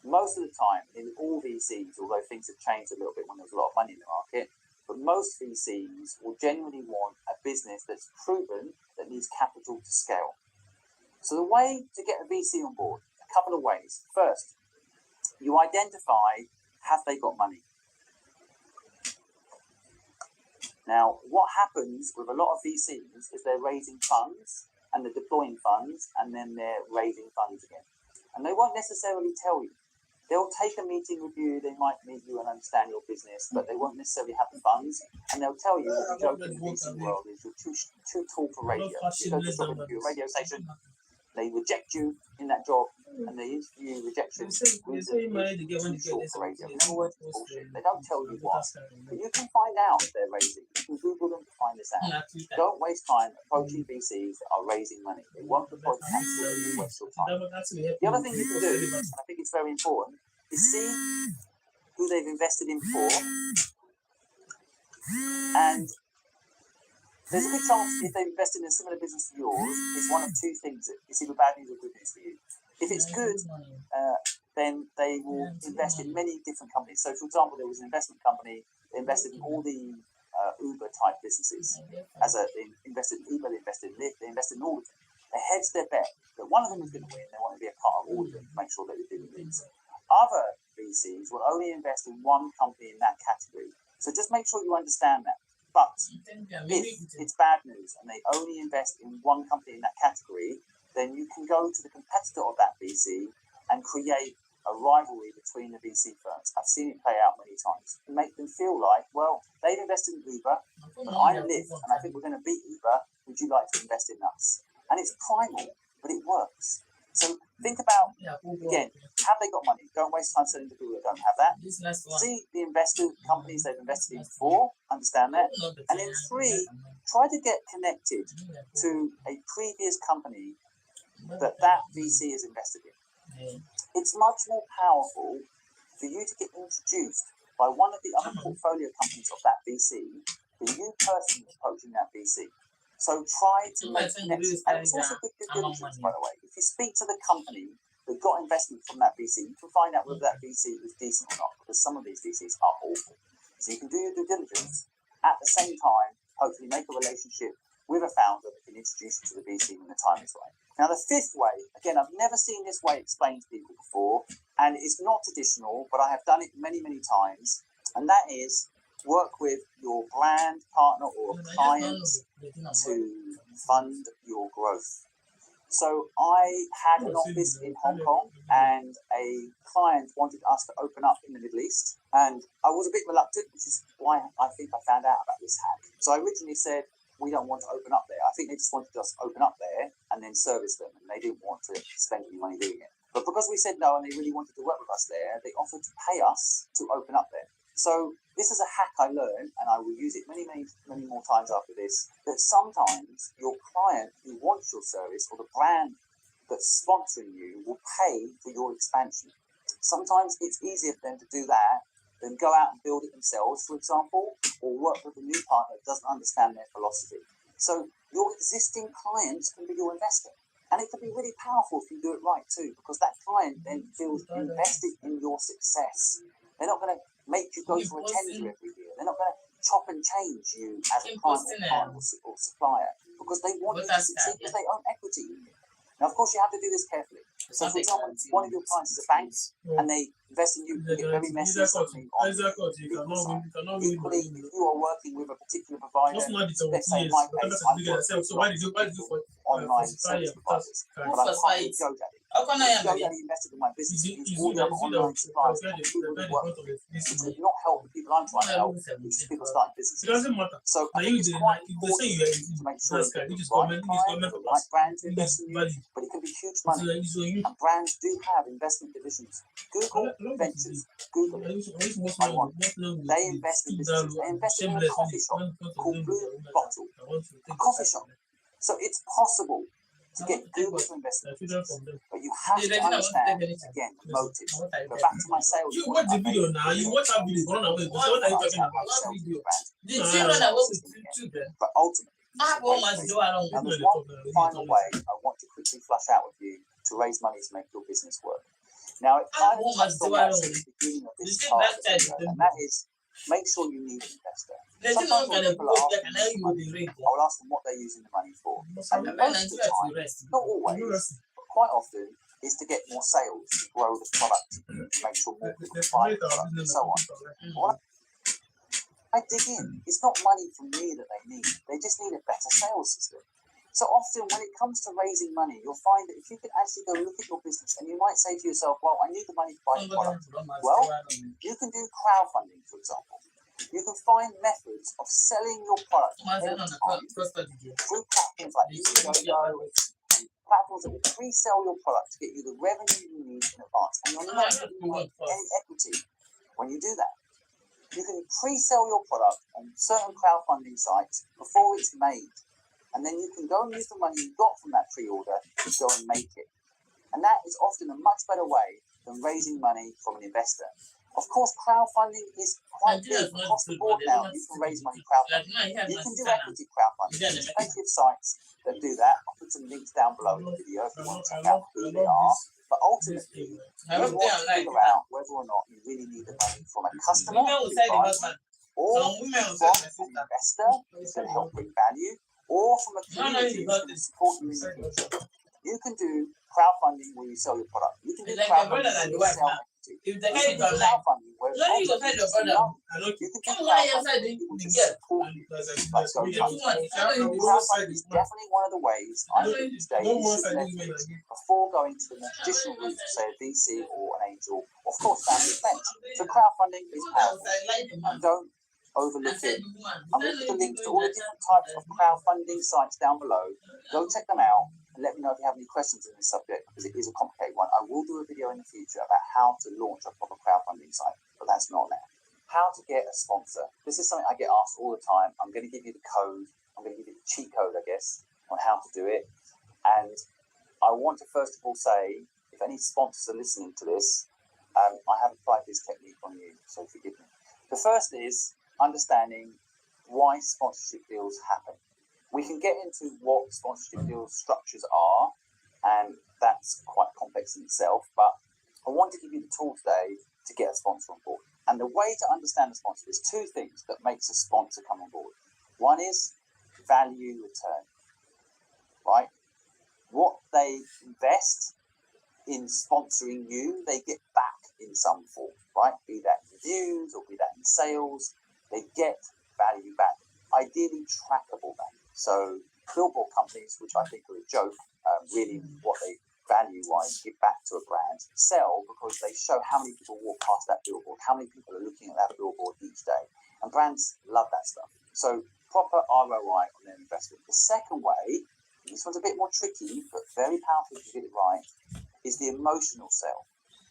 Most of the time, in all VCs, although things have changed a little bit when there's a lot of money in the market, but most VCs will genuinely want a business that's proven that needs capital to scale. So the way to get a VC on board, a couple of ways. First, you identify, have they got money? Now, what happens with a lot of VCs is they're raising funds and they're deploying funds and then they're raising funds again. And they won't necessarily tell you. They'll take a meeting with you, they might meet you and understand your business, but they won't necessarily have the funds. And they'll tell you that the joke in the VC world is you're too tall for radio. You go to a radio station, they reject you in that job, and they interview rejection with too short for radio. In other words, it's bullshit. They don't tell you why. But you can find out if they're raising. You can Google them to find this out. Don't waste time approaching VCs that are raising money. They won't deploy capital and waste your time. The other thing you can do, and I think it's very important, is see who they've invested in before. And there's a good chance if they've invested in a similar business to yours, it's one of two things. It's either bad news or good news for you. If it's good, then they will invest in many different companies. So, for example, there was an investment company that invested in all the Uber type businesses. They invested in Uber, they invested in Lyft, they invested in all of them. They hedged their bet that one of them was going to win. They want to be a part of all of them to make sure that they do things. Other VCs will only invest in one company in that category. So just make sure you understand that. But if it's bad news and they only invest in one company in that category, then you can go to the competitor of that VC and create a rivalry between the VC firms. I've seen it play out many times. And make them feel like, well, they've invested in Uber, but I'm Lyft, and I think we're going to beat Uber. Would you like to invest in us? And it's primal, but it works. So think about, again, have they got money? Don't waste time selling to people that don't have that. See the investor companies they've invested in before, understand that. And then 3, try to get connected to a previous company that VC is invested in. It's much more powerful for you to get introduced by one of the other portfolio companies of that VC than you personally approaching that VC. So try to make connections. And it's also good due diligence, by the way. If you speak to the company that got investment from that VC, you can find out whether that VC was decent or not, because some of these VCs are awful. So you can do your due diligence, at the same time, hopefully make a relationship with a founder that can introduce you to the VC when the time is right. Now, the 5th way, again, I've never seen this way explained to people before, and it's not traditional, but I have done it many, many times, and that is work with your brand partner or client to fund your growth. So I had an office in Hong Kong and a client wanted us to open up in the Middle East, and I was a bit reluctant, which is why I think I found out about this hack. So I originally said, we don't want to open up there. I think they just wanted us to open up there and then service them, and they didn't want to spend any money doing it. But because we said no and they really wanted to work with us there, they offered to pay us to open up there. So this is a hack I learned, and I will use it many, many, many more times after this, that sometimes your client who wants your service or the brand that's sponsoring you will pay for your expansion. Sometimes it's easier for them to do that than go out and build it themselves, for example, or work with a new partner that doesn't understand their philosophy. So your existing clients can be your investor. And it can be really powerful if you do it right too, because that client then feels invested in your success. They're not going to make you go for a tender every year. They're not going to chop and change you as a client or supplier, because they want you to succeed because they own equity in you. Now, of course, you have to do this carefully. So, for example, if one of your clients is a bank and they invest in you, you get very messy suddenly on the legal side. Equally, if you are working with a particular provider, let's say in my case, I'm working with online service providers, but I'm partnering with GoDaddy. GoDaddy invested in my business, means all the other online suppliers could not help the people I'm trying to help, which is people starting businesses. So I think it's quite important to make sure you get the right client, the right brand to invest in you, but it can be huge money. And brands do have investment divisions. Google Ventures, Google it. They invest in businesses. They invested in a coffee shop called Blue Bottle, a coffee shop. So it's possible to get Google to invest in businesses, but you have to understand, again, the motives. Go back to my sales. You watch the video now. You watch that video. What are you talking about? What video? Did you run away with children? But ultimately, There's one final way I want to quickly flush out with you to raise money to make your business work. Now, it kind of touched on that at the beginning of this part, and that is make sure you need an investor. Sometimes when people are asking me money, I'll ask them what they're using the money for. And most of the time, not always, but quite often, is to get more sales, to grow the product, to make sure more people buy the product, and so on. Well, I dig in. It's not money from me that they need. They just need a better sales system. So often when it comes to raising money, you'll find that if you can actually go look at your business and you might say to yourself, well, I need the money to buy the product. Well, you can do crowdfunding, for example. You can find methods of selling your product through platforms like Indiegogo, platforms that will pre-sell your product to get you the revenue you need in advance. And you're not going to need any equity when you do that. You can pre-sell your product on certain crowdfunding sites before it's made. And then you can go and use the money you got from that pre-order to go and make it. And that is often a much better way than raising money from an investor. Of course, crowdfunding is quite big across the board now. You can raise money crowdfunding. You can do equity crowdfunding. There's plenty of sites that do that. I'll put some links down below in the video if you want to check out who they are. But ultimately, you want to figure out whether or not you really need the money from a customer or from an investor who's going to help bring value, or from a community who's going to support you in the future. You can do crowdfunding where you sell your product. You can do crowdfunding where you sell equity. You can do crowdfunding where you can do crowdfunding support you. Like crowdfunding is definitely one of the ways I think today you should method before going to the more traditional route of say a VC or an angel, or of course family and friends. So crowdfunding is powerful, and don't overlook it. I'm going to put the links to all the different types of crowdfunding sites down below. Go check them out and let me know if you have any questions in this subject, because it is a complicated one. I will do a video in the future about how to launch a proper crowdfunding site, but that's not now. How to get a sponsor. This is something I get asked all the time. I'm going to give you the code. I'm going to give you the cheat code, I guess, on how to do it. And I want to first of all say, if any sponsors are listening to this, I have applied this technique on you, so forgive me. The first is understanding why sponsorship deals happen. We can get into what sponsorship deal structures are, and that's quite complex in itself, but I want to give you the tool today to get a sponsor on board. And the way to understand a sponsor is two things that makes a sponsor come on board. One is value return, right? What they invest in sponsoring you, they get back in some form, right? Be that in views or be that in sales, they get value back, ideally trackable value. So billboard companies, which I think are a joke, really what they value-wise give back to a brand, sell because they show how many people walk past that billboard, how many people are looking at that billboard each day. And brands love that stuff. So proper ROI on their investment. The second way, this one's a bit more tricky, but very powerful if you get it right, is the emotional sell.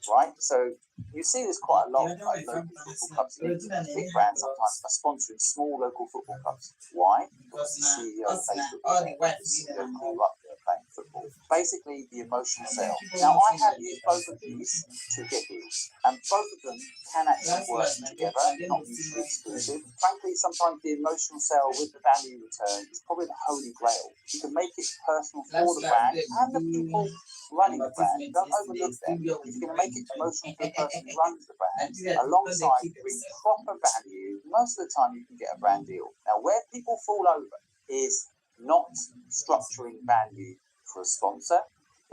Right, so you see this quite a lot. Like local football clubs, big brands sometimes are sponsoring small local football clubs. Why? Because the CEO of Facebook, the CEO grew up there playing football. Basically, the emotional sale. Now, I have used both of these to get deals, and both of them can actually work together, not mutually exclusive. Frankly, sometimes the emotional sale with the value return is probably the holy grail. You can make it personal for the brand and the people running the brand. Don't overlook them. If you're going to make it emotional for the person who runs the brand, alongside bring proper value, most of the time you can get a brand deal. Now, where people fall over is not structuring value for a sponsor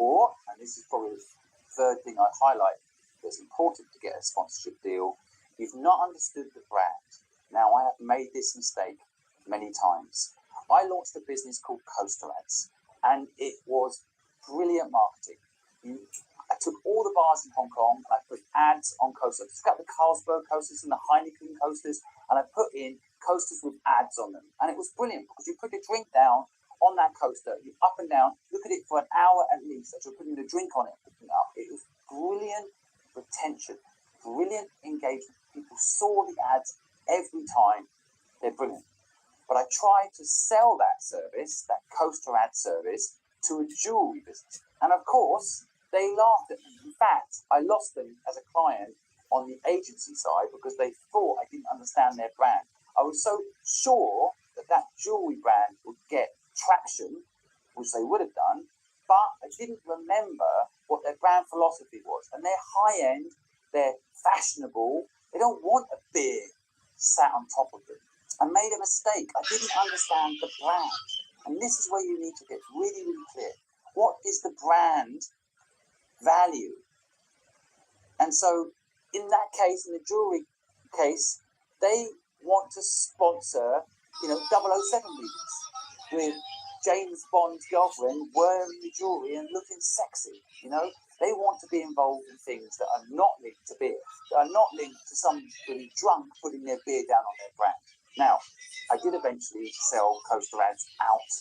Or, and this is probably the third thing I highlight that's important to get a sponsorship deal, you've not understood the brand. Now, I have made this mistake many times. I launched a business called Coaster Ads, and it was brilliant marketing. I took all the bars in Hong Kong and I put ads on coasters. I took out the Carlsberg coasters and the Heineken coasters and I put in coasters with ads on them. And it was brilliant because you put your drink down on that coaster, you up and down, look at it for an hour at least as you're putting the drink on it, picking it up. It was brilliant retention, brilliant engagement. People saw the ads every time. They're brilliant. But I tried to sell that service, that coaster ad service, to a jewelry business. And of course, they laughed at me. In fact, I lost them as a client on the agency side because they thought I didn't understand their brand. I was so sure that that jewelry brand would get traction, which they would have done, but I didn't remember what their brand philosophy was. And they're high-end, they're fashionable, they don't want a beer sat on top of them. I made a mistake. I didn't understand the brand. And this is where you need to get really, really clear. What is the brand value? And so in that case, in the jewelry case, they want to sponsor, 007 movies with James Bond's girlfriend wearing the jewelry and looking sexy. They want to be involved in things that are not linked to beer, that are not linked to somebody drunk putting their beer down on their brand. Now, I did eventually sell Coaster Ads out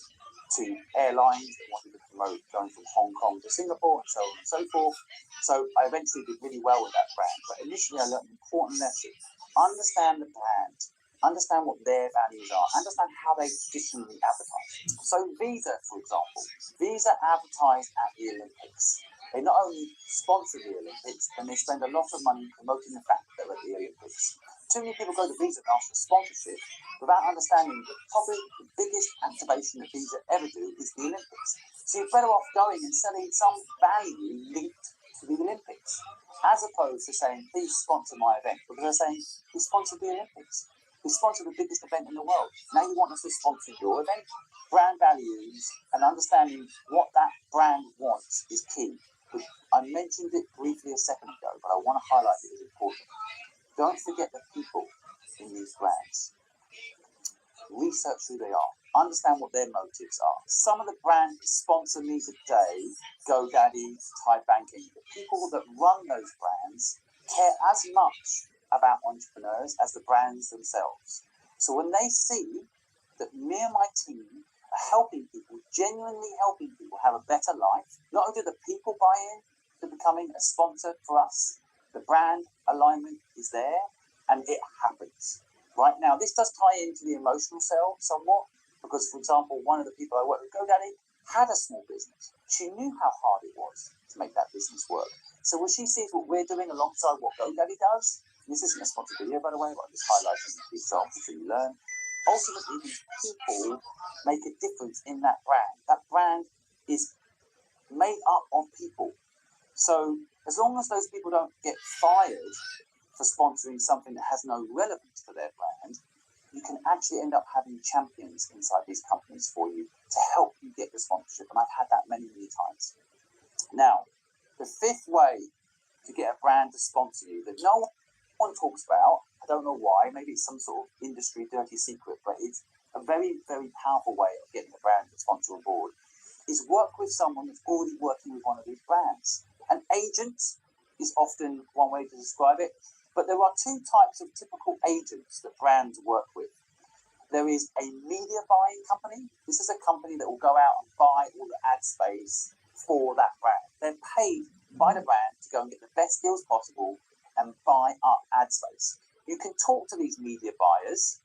to airlines that wanted to promote going from Hong Kong to Singapore and so on and so forth. So I eventually did really well with that brand. But initially I learned an important lesson. Understand the brand. Understand what their values are. Understand how they traditionally advertise. So Visa, for example. Visa advertised at the Olympics. They not only sponsor the Olympics, and they spend a lot of money promoting the fact that they're at the Olympics. Too many people go to Visa and ask for sponsorship without understanding that probably the biggest activation that Visa ever do is the Olympics. So you're better off going and selling some value linked to the Olympics, as opposed to saying, please sponsor my event, because they're saying, we sponsor the Olympics. We sponsor the biggest event in the world. Now you want us to sponsor your event? Brand values and understanding what that brand wants is key. I mentioned it briefly a second ago, but I want to highlight it as important. Don't forget the people in these brands. Research who they are. Understand what their motives are. Some of the brands that sponsor me today, GoDaddy, Thai Banking, the people that run those brands care as much about entrepreneurs as the brands themselves. So when they see that me and my team are helping people, genuinely helping people have a better life, not only do the people buy in to becoming a sponsor for us, the brand alignment is there and it happens. Right now, this does tie into the emotional sell somewhat, because, for example, one of the people I work with, GoDaddy, had a small business. She knew how hard it was to make that business work. So when she sees what we're doing alongside what GoDaddy does, this isn't a sponsored video, by the way, but I'm just highlighting the examples so you learn. Ultimately, these people make a difference in that brand. That brand is made up of people. So as long as those people don't get fired for sponsoring something that has no relevance to their brand, you can actually end up having champions inside these companies for you to help you get the sponsorship. And I've had that many, many times. Now, the fifth way to get a brand to sponsor you that no one talks about, I don't know why, maybe it's some sort of industry dirty secret, but it's a very, very powerful way of getting a brand to sponsor on board, is work with someone that's already working with one of these brands. An agent is often one way to describe it, but there are two types of typical agents that brands work with. There is a media buying company. This is a company that will go out and buy all the ad space for that brand. They're paid by the brand to go and get the best deals possible and buy up ad space. You can talk to these media buyers,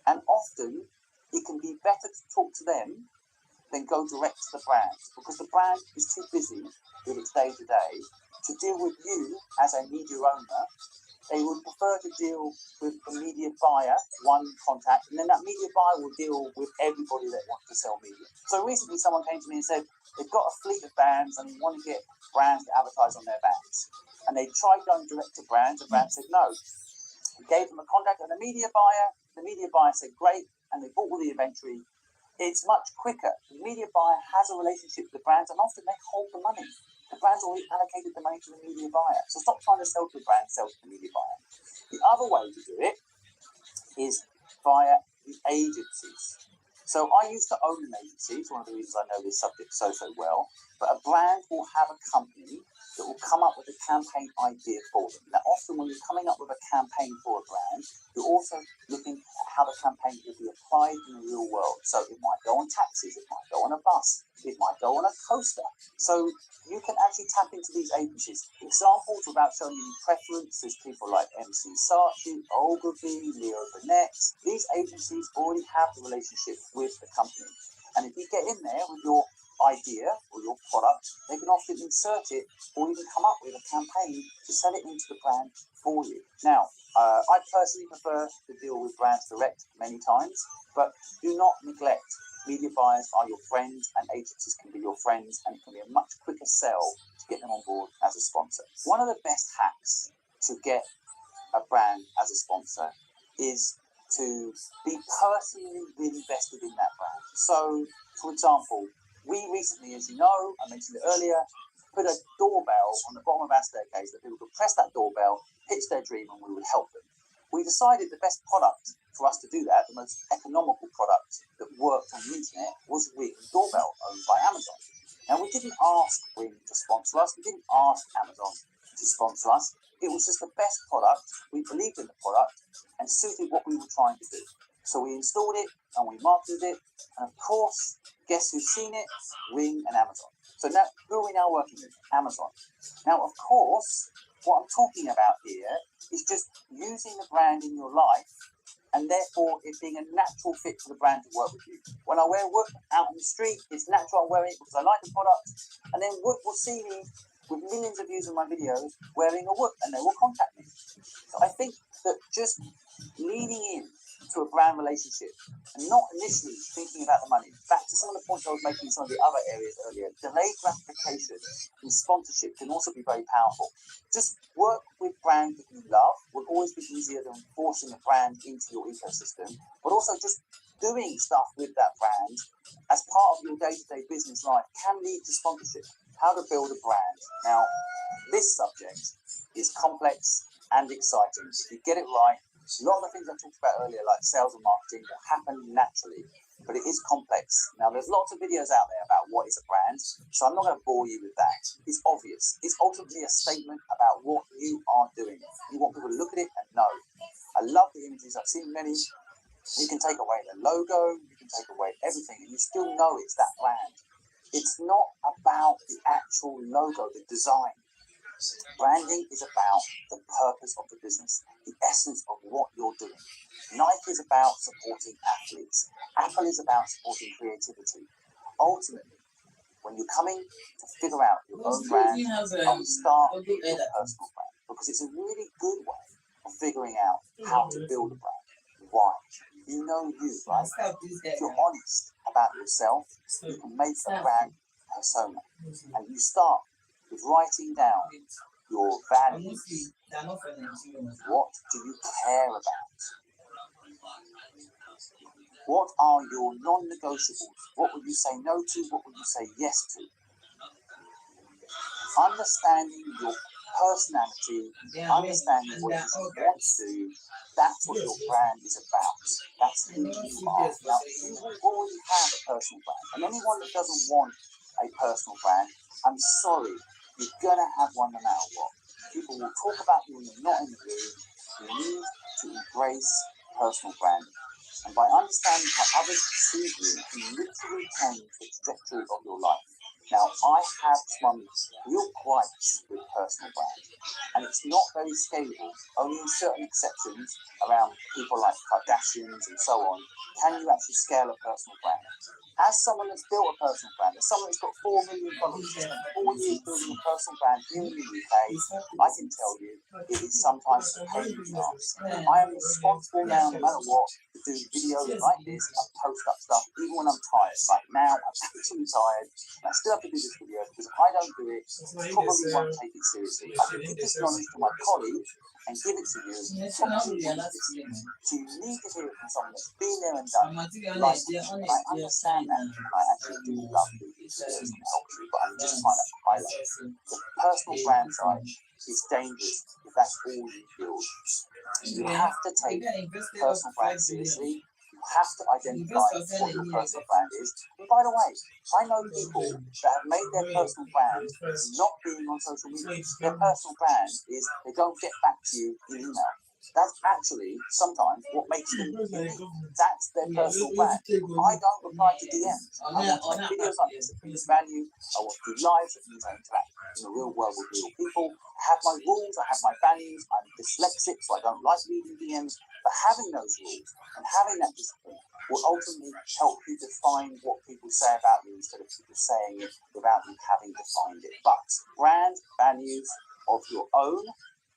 and often it can be better to talk to them than go direct to the brand, because the brand is too busy with its day-to-day to deal with you as a media owner. They would prefer to deal with a media buyer, one contact, and then that media buyer will deal with everybody that wants to sell media. So recently someone came to me and said they've got a fleet of bands and they want to get brands to advertise on their bands. And they tried going direct to brands, and brands said no. We gave them a contact and a media buyer. The media buyer said great, and they bought all the inventory. It's much quicker. The media buyer has a relationship with the brands, and often they hold the money. The brand's already allocated the money to the media buyer. So stop trying to sell to the brand, sell to the media buyer. The other way to do it is via the agencies. So I used to own an agency. It's one of the reasons I know this subject so well. But a brand will have a company that will come up with a campaign idea for them. Now, often when you're coming up with a campaign for a brand, you're also looking at how the campaign will be applied in the real world. So it might go on taxis, it might go on a bus, it might go on a coaster. So you can actually tap into these agencies. Examples, without showing any preference, there's people like MC Saatchi, Ogilvy, Leo Burnett. These agencies already have the relationship with the company. And if you get in there with your idea or your product, they can often insert it or even come up with a campaign to sell it into the brand for you. Now, I personally prefer to deal with brands direct many times, but do not neglect. Media buyers are your friends, and agencies can be your friends, and it can be a much quicker sell to get them on board as a sponsor. One of the best hacks to get a brand as a sponsor is to be personally really invested in that brand. So, for example, we recently, as you know, I mentioned it earlier, put a doorbell on the bottom of our staircase that people could press that doorbell, pitch their dream, and we would help them. We decided the best product for us to do that, the most economical product that worked on the internet, was Ring Doorbell, owned by Amazon. Now, we didn't ask Ring to sponsor us. We didn't ask Amazon to sponsor us. It was just the best product. We believed in the product and suited what we were trying to do. So we installed it and we marketed it. And of course, guess who's seen it? Ring and Amazon. So now, who are we now working with? Amazon. Now, of course, what I'm talking about here is just using the brand in your life, and therefore it being a natural fit for the brand to work with you. When I wear Whoop out on the street, it's natural I'm wearing it because I like the product, and then Whoop will see me with millions of views on my videos wearing a Whoop, and they will contact me. So I think that just leaning in to a brand relationship and not initially thinking about the money. Back to some of the points I was making in some of the other areas earlier, delayed gratification and sponsorship can also be very powerful. Just work with brands that you love will always be easier than forcing a brand into your ecosystem, but also just doing stuff with that brand as part of your day-to-day business life can lead to sponsorship. How to build a brand. Now, this subject is complex and exciting. If you get it right, a lot of the things I talked about earlier, like sales and marketing, will happen naturally, but it is complex. Now, there's lots of videos out there about what is a brand, so I'm not going to bore you with that. It's obvious. It's ultimately a statement about what you are doing. You want people to look at it and know. I love the images. I've seen many. You can take away the logo, you can take away everything, and you still know it's that brand. It's not about the actual logo, the design. Branding is about the purpose of the business, the essence of what you're doing. Nike is about supporting athletes. Apple is about supporting creativity. Ultimately, when you're coming to figure out your own brand, I would start with your personal brand, because it's a really good way of figuring out how to build a brand. Why? You know you, right? If you're honest about yourself, you can make a brand persona. And you start with writing down your values. What do you care about? What are your non-negotiables? What would you say no to? What would you say yes to? Understanding your personality, understanding what you want to do, that's what your brand is about. That's who you are. Now, you will already have a personal brand. And anyone that doesn't want a personal brand, I'm sorry, you're going to have one no matter what. People will talk about you when you're not in the room. You need to embrace personal branding. And by understanding how others perceive you, you can literally change the trajectory of your life. Now, I have some real gripes with personal brand, and it's not very scalable. Only in certain exceptions, around people like Kardashians and so on, can you actually scale a personal brand. As someone that's built a personal brand, as someone that's got 4 million followers, spent 4 years building a personal brand here in the UK, I can tell you it is sometimes a pain in the arse. I am responsible now, no matter what, to do videos like this and post up stuff, even when I'm tired. Like now, I'm actually tired, and I still have to do this video because if I don't do it, I probably won't take it seriously. I can give this knowledge to my colleagues and give it to you. So you need to hear it from someone that's been there and done it. Like, I understand that, and I actually do love the experience and help you, but I'm just trying to highlight the personal brand side is dangerous if that's all you build. You have to take personal brand seriously. You have to identify what your personal brand is. And by the way, I know people that have made their personal brand not being on social media. Their personal brand is they don't get back to you in email. That's actually sometimes what makes them unique. That's their personal brand. I don't reply to DMs. I want to make videos like this that brings value. I want to do lives that means I interact in the real world with real people. I have my rules, I have my values. I'm dyslexic, so I don't like reading DMs. But having those rules and having that discipline will ultimately help you define what people say about you instead of people saying it without you having defined it. But brand values of your own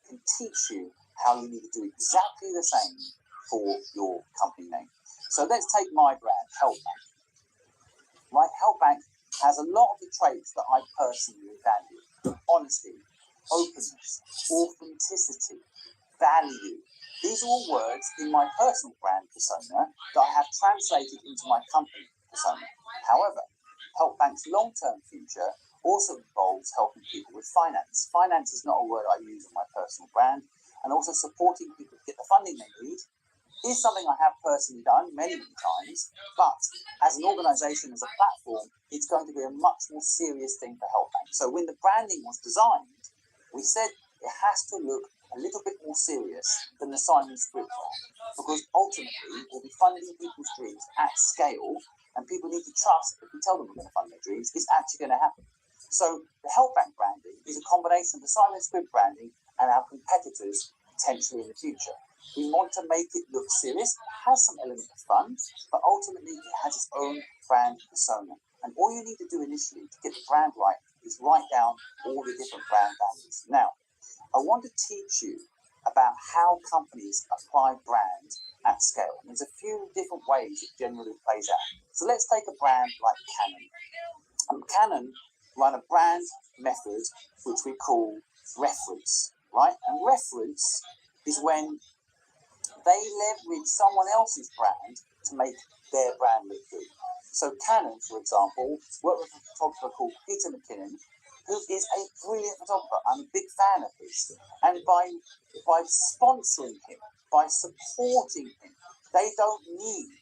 can teach you how you need to do exactly the same for your company name. So let's take my brand, HelpBank. Right, HelpBank has a lot of the traits that I personally value: honesty, openness, authenticity, value. These are all words in my personal brand persona that I have translated into my company persona. However, HelpBank's long-term future also involves helping people with finance. Finance is not a word I use in my personal brand, and also supporting people to get the funding they need is something I have personally done many times, but as an organization, as a platform, it's going to be a much more serious thing for HelpBank. So when the branding was designed, we said it has to look a little bit more serious than the Simon Script brand, because ultimately we'll be funding people's dreams at scale, and people need to trust if we tell them we're going to fund their dreams, it's actually going to happen. So the HelpBank branding is a combination of the Simon Script branding and our competitors potentially in the future. We want to make it look serious. It has some element of fun, but ultimately it has its own brand persona. And all you need to do initially to get the brand right is write down all the different brand values. Now, I want to teach you about how companies apply brand at scale. There's a few different ways it generally plays out. So let's take a brand like Canon. Canon run a brand method which we call reference. Right? And reference is when they leverage someone else's brand to make their brand look good. So Canon, for example, worked with a photographer called Peter McKinnon, who is a brilliant photographer. I'm a big fan of his. And by sponsoring him, by supporting him, they don't need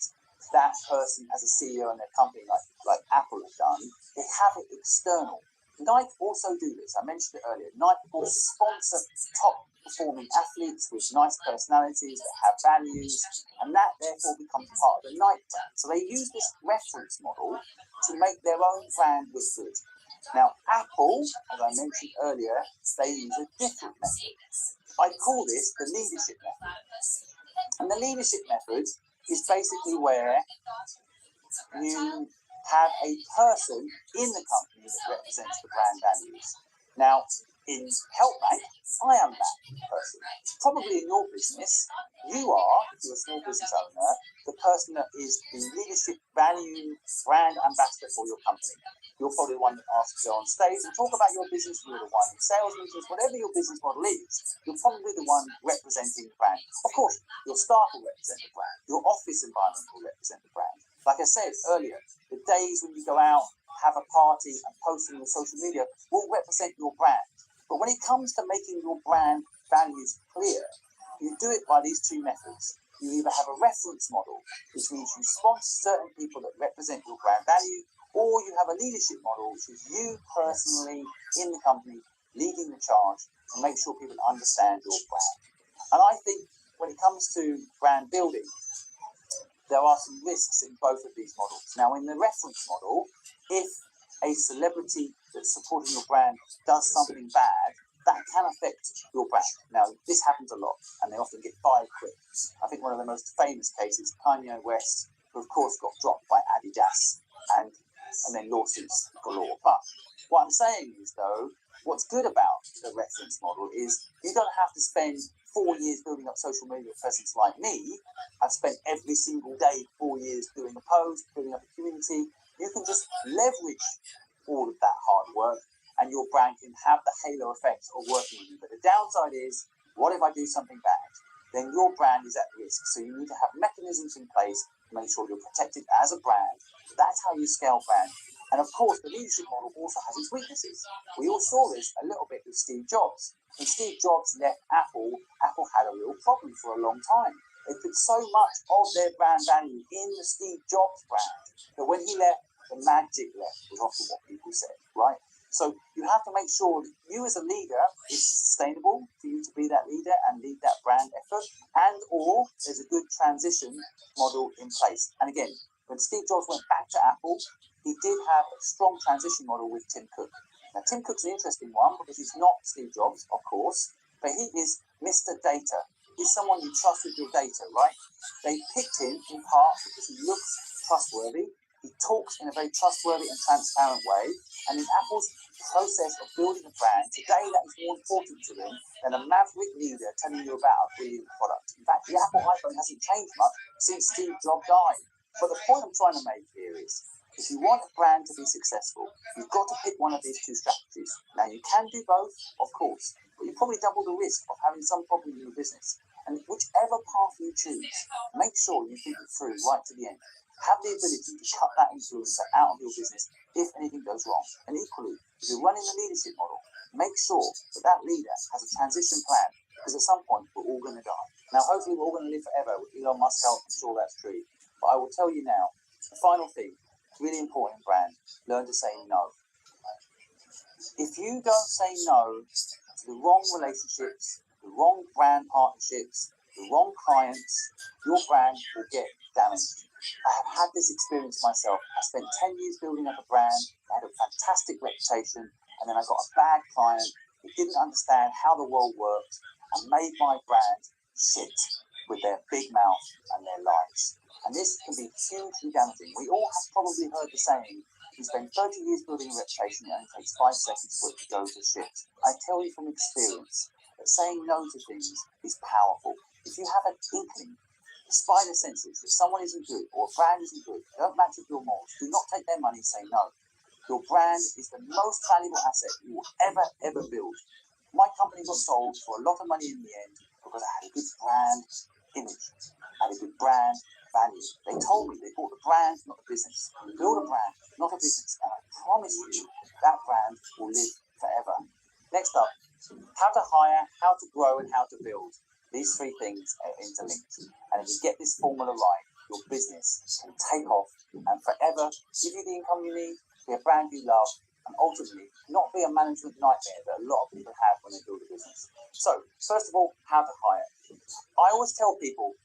that person as a CEO in their company like Apple have done. They have it external. Nike also do this. I mentioned it earlier. Nike will sponsor top performing athletes with nice personalities that have values, and that therefore becomes part of the Nike brand. So they use this reference model to make their own brand look good. Now, Apple, as I mentioned earlier, they use a different method. I call this the leadership method. And the leadership method is basically where you have a person in the company that represents the brand values. Now, in HelpBank, I am that person. Probably in your business, you are, if you're a small business owner, the person that is the leadership value brand ambassador for your company. You're probably the one that asks to go on stage and talk about your business. You're the one in sales meetings, whatever your business model is, you're probably the one representing the brand. Of course, your staff will represent the brand. Your office environment will represent the brand. Like I said earlier, the days when you go out, have a party and post it on social media will represent your brand. But when it comes to making your brand values clear, you do it by these two methods. You either have a reference model, which means you sponsor certain people that represent your brand value, or you have a leadership model, which is you personally in the company leading the charge and make sure people understand your brand. And I think when it comes to brand building, there are some risks in both of these models. Now, in the reference model, if a celebrity that's supporting your brand does something bad, that can affect your brand. Now, this happens a lot, and they often get fired quick. I think one of the most famous cases, Kanye West, who of course got dropped by Adidas, and then lawsuits galore. But what I'm saying is, though, what's good about the reference model is you don't have to spend 4 years building up social media presence like me. I've spent every single day 4 years doing a post, building up a community. You can just leverage all of that hard work, and your brand can have the halo effect of working with you. But the downside is What if I do something bad? Then your brand is at risk. So you need to have mechanisms in place to make sure you're protected as a brand. That's how you scale brand. And of course, the leadership model also has its weaknesses. We all saw this a little bit with Steve Jobs. When Steve Jobs left Apple, Apple had a real problem for a long time. They put so much of their brand value in the Steve Jobs brand that when he left, the magic left, was often what people said, right? So you have to make sure that you as a leader is sustainable for you to be that leader and lead that brand effort, and or there's a good transition model in place. And again, when Steve Jobs went back to Apple, he did have a strong transition model with Tim Cook. Now, Tim Cook's an interesting one because he's not Steve Jobs, of course, but he is Mr. Data. He's someone you trust with your data, right? They picked him in part because he looks trustworthy. He talks in a very trustworthy and transparent way. And in Apple's process of building a brand, today that is more important to them than a maverick leader telling you about a brilliant product. In fact, the Apple iPhone hasn't changed much since Steve Jobs died. But the point I'm trying to make here is, if you want a brand to be successful, you've got to pick one of these two strategies. Now, you can do both, of course, but you probably double the risk of having some problem in your business. And whichever path you choose, make sure you think it through right to the end. Have the ability to cut that influencer out of your business if anything goes wrong. And equally, if you're running the leadership model, make sure that that leader has a transition plan, because at some point we're all going to die. Now, hopefully we're all going to live forever with Elon Musk help. I'm sure that's true. But I will tell you now, the final thing, really important brand, learn to say no. If you don't say no to the wrong relationships, the wrong brand partnerships, the wrong clients, your brand will get damaged. I have had this experience myself. I spent 10 years building up a brand, I had a fantastic reputation, and then I got a bad client who didn't understand how the world worked and made my brand shit with their big mouth and their lies. And this can be hugely damaging. We all have probably heard the saying, you spend 30 years building a reputation and it takes 5 seconds for it to go to shit. I tell you from experience that saying no to things is powerful. If you have an inkling, spider senses, that someone isn't good or a brand isn't good, don't match with your morals, do not take their money, say no. Your brand is the most valuable asset you will ever build. My company got sold for a lot of money in the end because I had a good brand image, I had a good brand value. They told me they bought the brand, not the business. Build a brand, not a business, and I promise you that brand will live forever. Next up, how to hire, how to grow, and how to build. These 3 things are interlinked. And if you get this formula right, your business can take off and forever give you the income you need, be a brand you love, and ultimately not be a management nightmare that a lot of people have when they build a business. So, first of all, how to hire. I always tell people,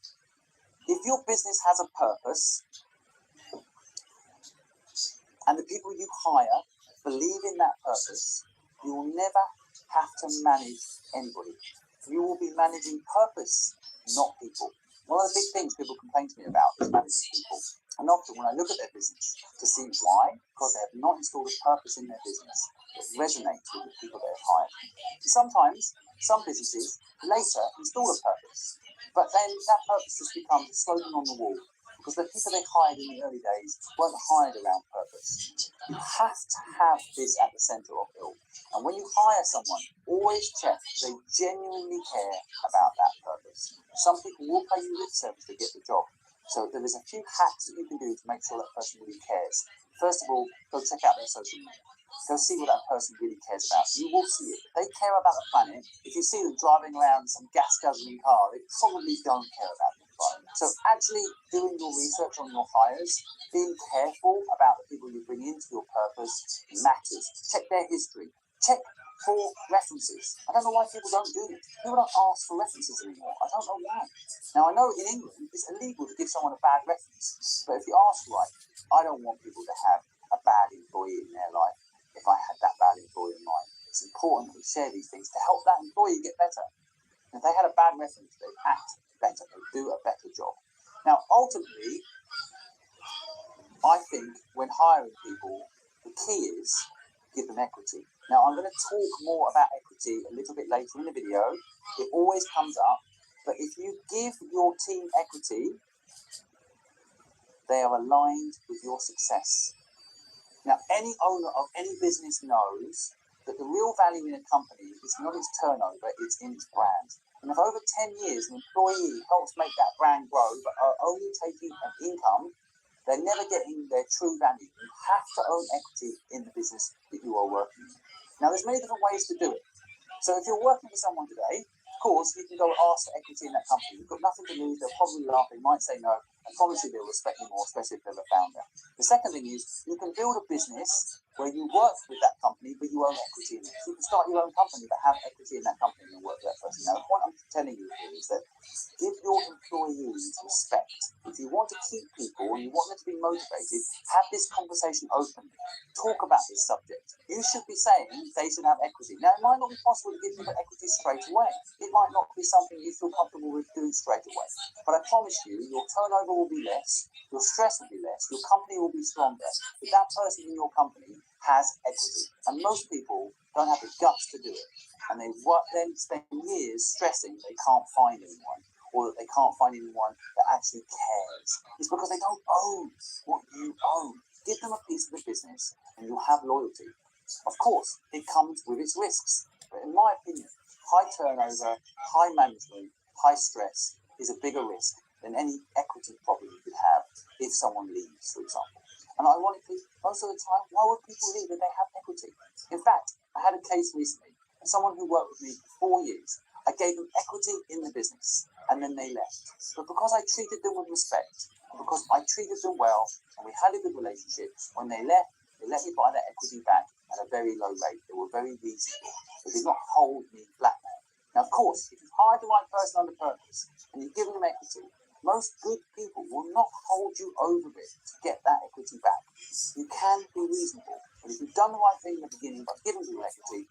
if your business has a purpose and the people you hire believe in that purpose, you will never have to manage anybody. You will be managing purpose, not people. One of the big things people complain to me about is managing people. And often when I look at their business to see why, because they have not installed a purpose in their business that resonates with the people they have hired. Sometimes, some businesses later install a purpose, but then that purpose just becomes a slogan on the wall, because the people they hired in the early days weren't hired around purpose. You have to have this at the center of it all. And when you hire someone, always check they genuinely care about that purpose. Some people will pay you lip service to get the job. So there is a few hacks that you can do to make sure that person really cares. First of all, go check out their social media. Go see what that person really cares about. You will see it. They care about the planet. If you see them driving around some gas-guzzling car, they probably don't care about the environment. So actually doing your research on your hires, being careful about the people you bring into your purpose matters. Check their history. Check for references. I don't know why people don't do it. People don't ask for references anymore. I don't know why. Now, I know in England it's illegal to give someone a bad reference, but if you ask right, I don't want people to have a bad employee in their life if I had that bad employee in mind. It's important that we share these things to help that employee get better. And if they had a bad reference, they act better, they do a better job. Now, ultimately, I think when hiring people, the key is give them equity. Now, I'm going to talk more about equity a little bit later in the video. It always comes up, but if you give your team equity, they are aligned with your success. Now, any owner of any business knows that the real value in a company is not its turnover, it's in its brand. And if over 10 years an employee helps make that brand grow but are only taking an income, they're never getting their true value. You have to own equity in the business that you are working in. Now, there's many different ways to do it. So if you're working for someone today, of course, you can go ask for equity in that company. You've got nothing to lose. They'll probably laugh. They might say no. I promise you they'll respect you more, especially if they're a founder. The second thing is you can build a business where you work with that company, but you own equity in it. So you can start your own company, but have equity in that company and work with that person. Now, the point I'm telling you here is that give your employees respect. If you want to keep people and you want them to be motivated, have this conversation openly. Talk about this subject. You should be saying they should have equity. Now, it might not be possible to give people equity straight away. It might not be something you feel comfortable with doing straight away. But I promise you, your turnover will be less, your stress will be less, your company will be stronger if that person in your company has equity. And most people don't have the guts to do it. And they then spend years stressing they can't find anyone, or that they can't find anyone that actually cares. It's because they don't own what you own. Give them a piece of the business and you'll have loyalty. Of course, it comes with its risks. But in my opinion, high turnover, high management, high stress is a bigger risk than any equity problem you could have if someone leaves, for example. And ironically, most of the time, why would people leave if they have equity? In fact, I had a case recently, someone who worked with me for 4 years. I gave them equity in the business, and then they left. But because I treated them with respect, and because I treated them well, and we had a good relationship, when they let me buy that equity back at a very low rate. They were very reasonable. They did not hold me blackmail. Now, of course, if you've hired the right person under purpose, and you've given them equity, most good people will not hold you over it to get that equity back. You can be reasonable, but if you've done the right thing in the beginning by giving people equity,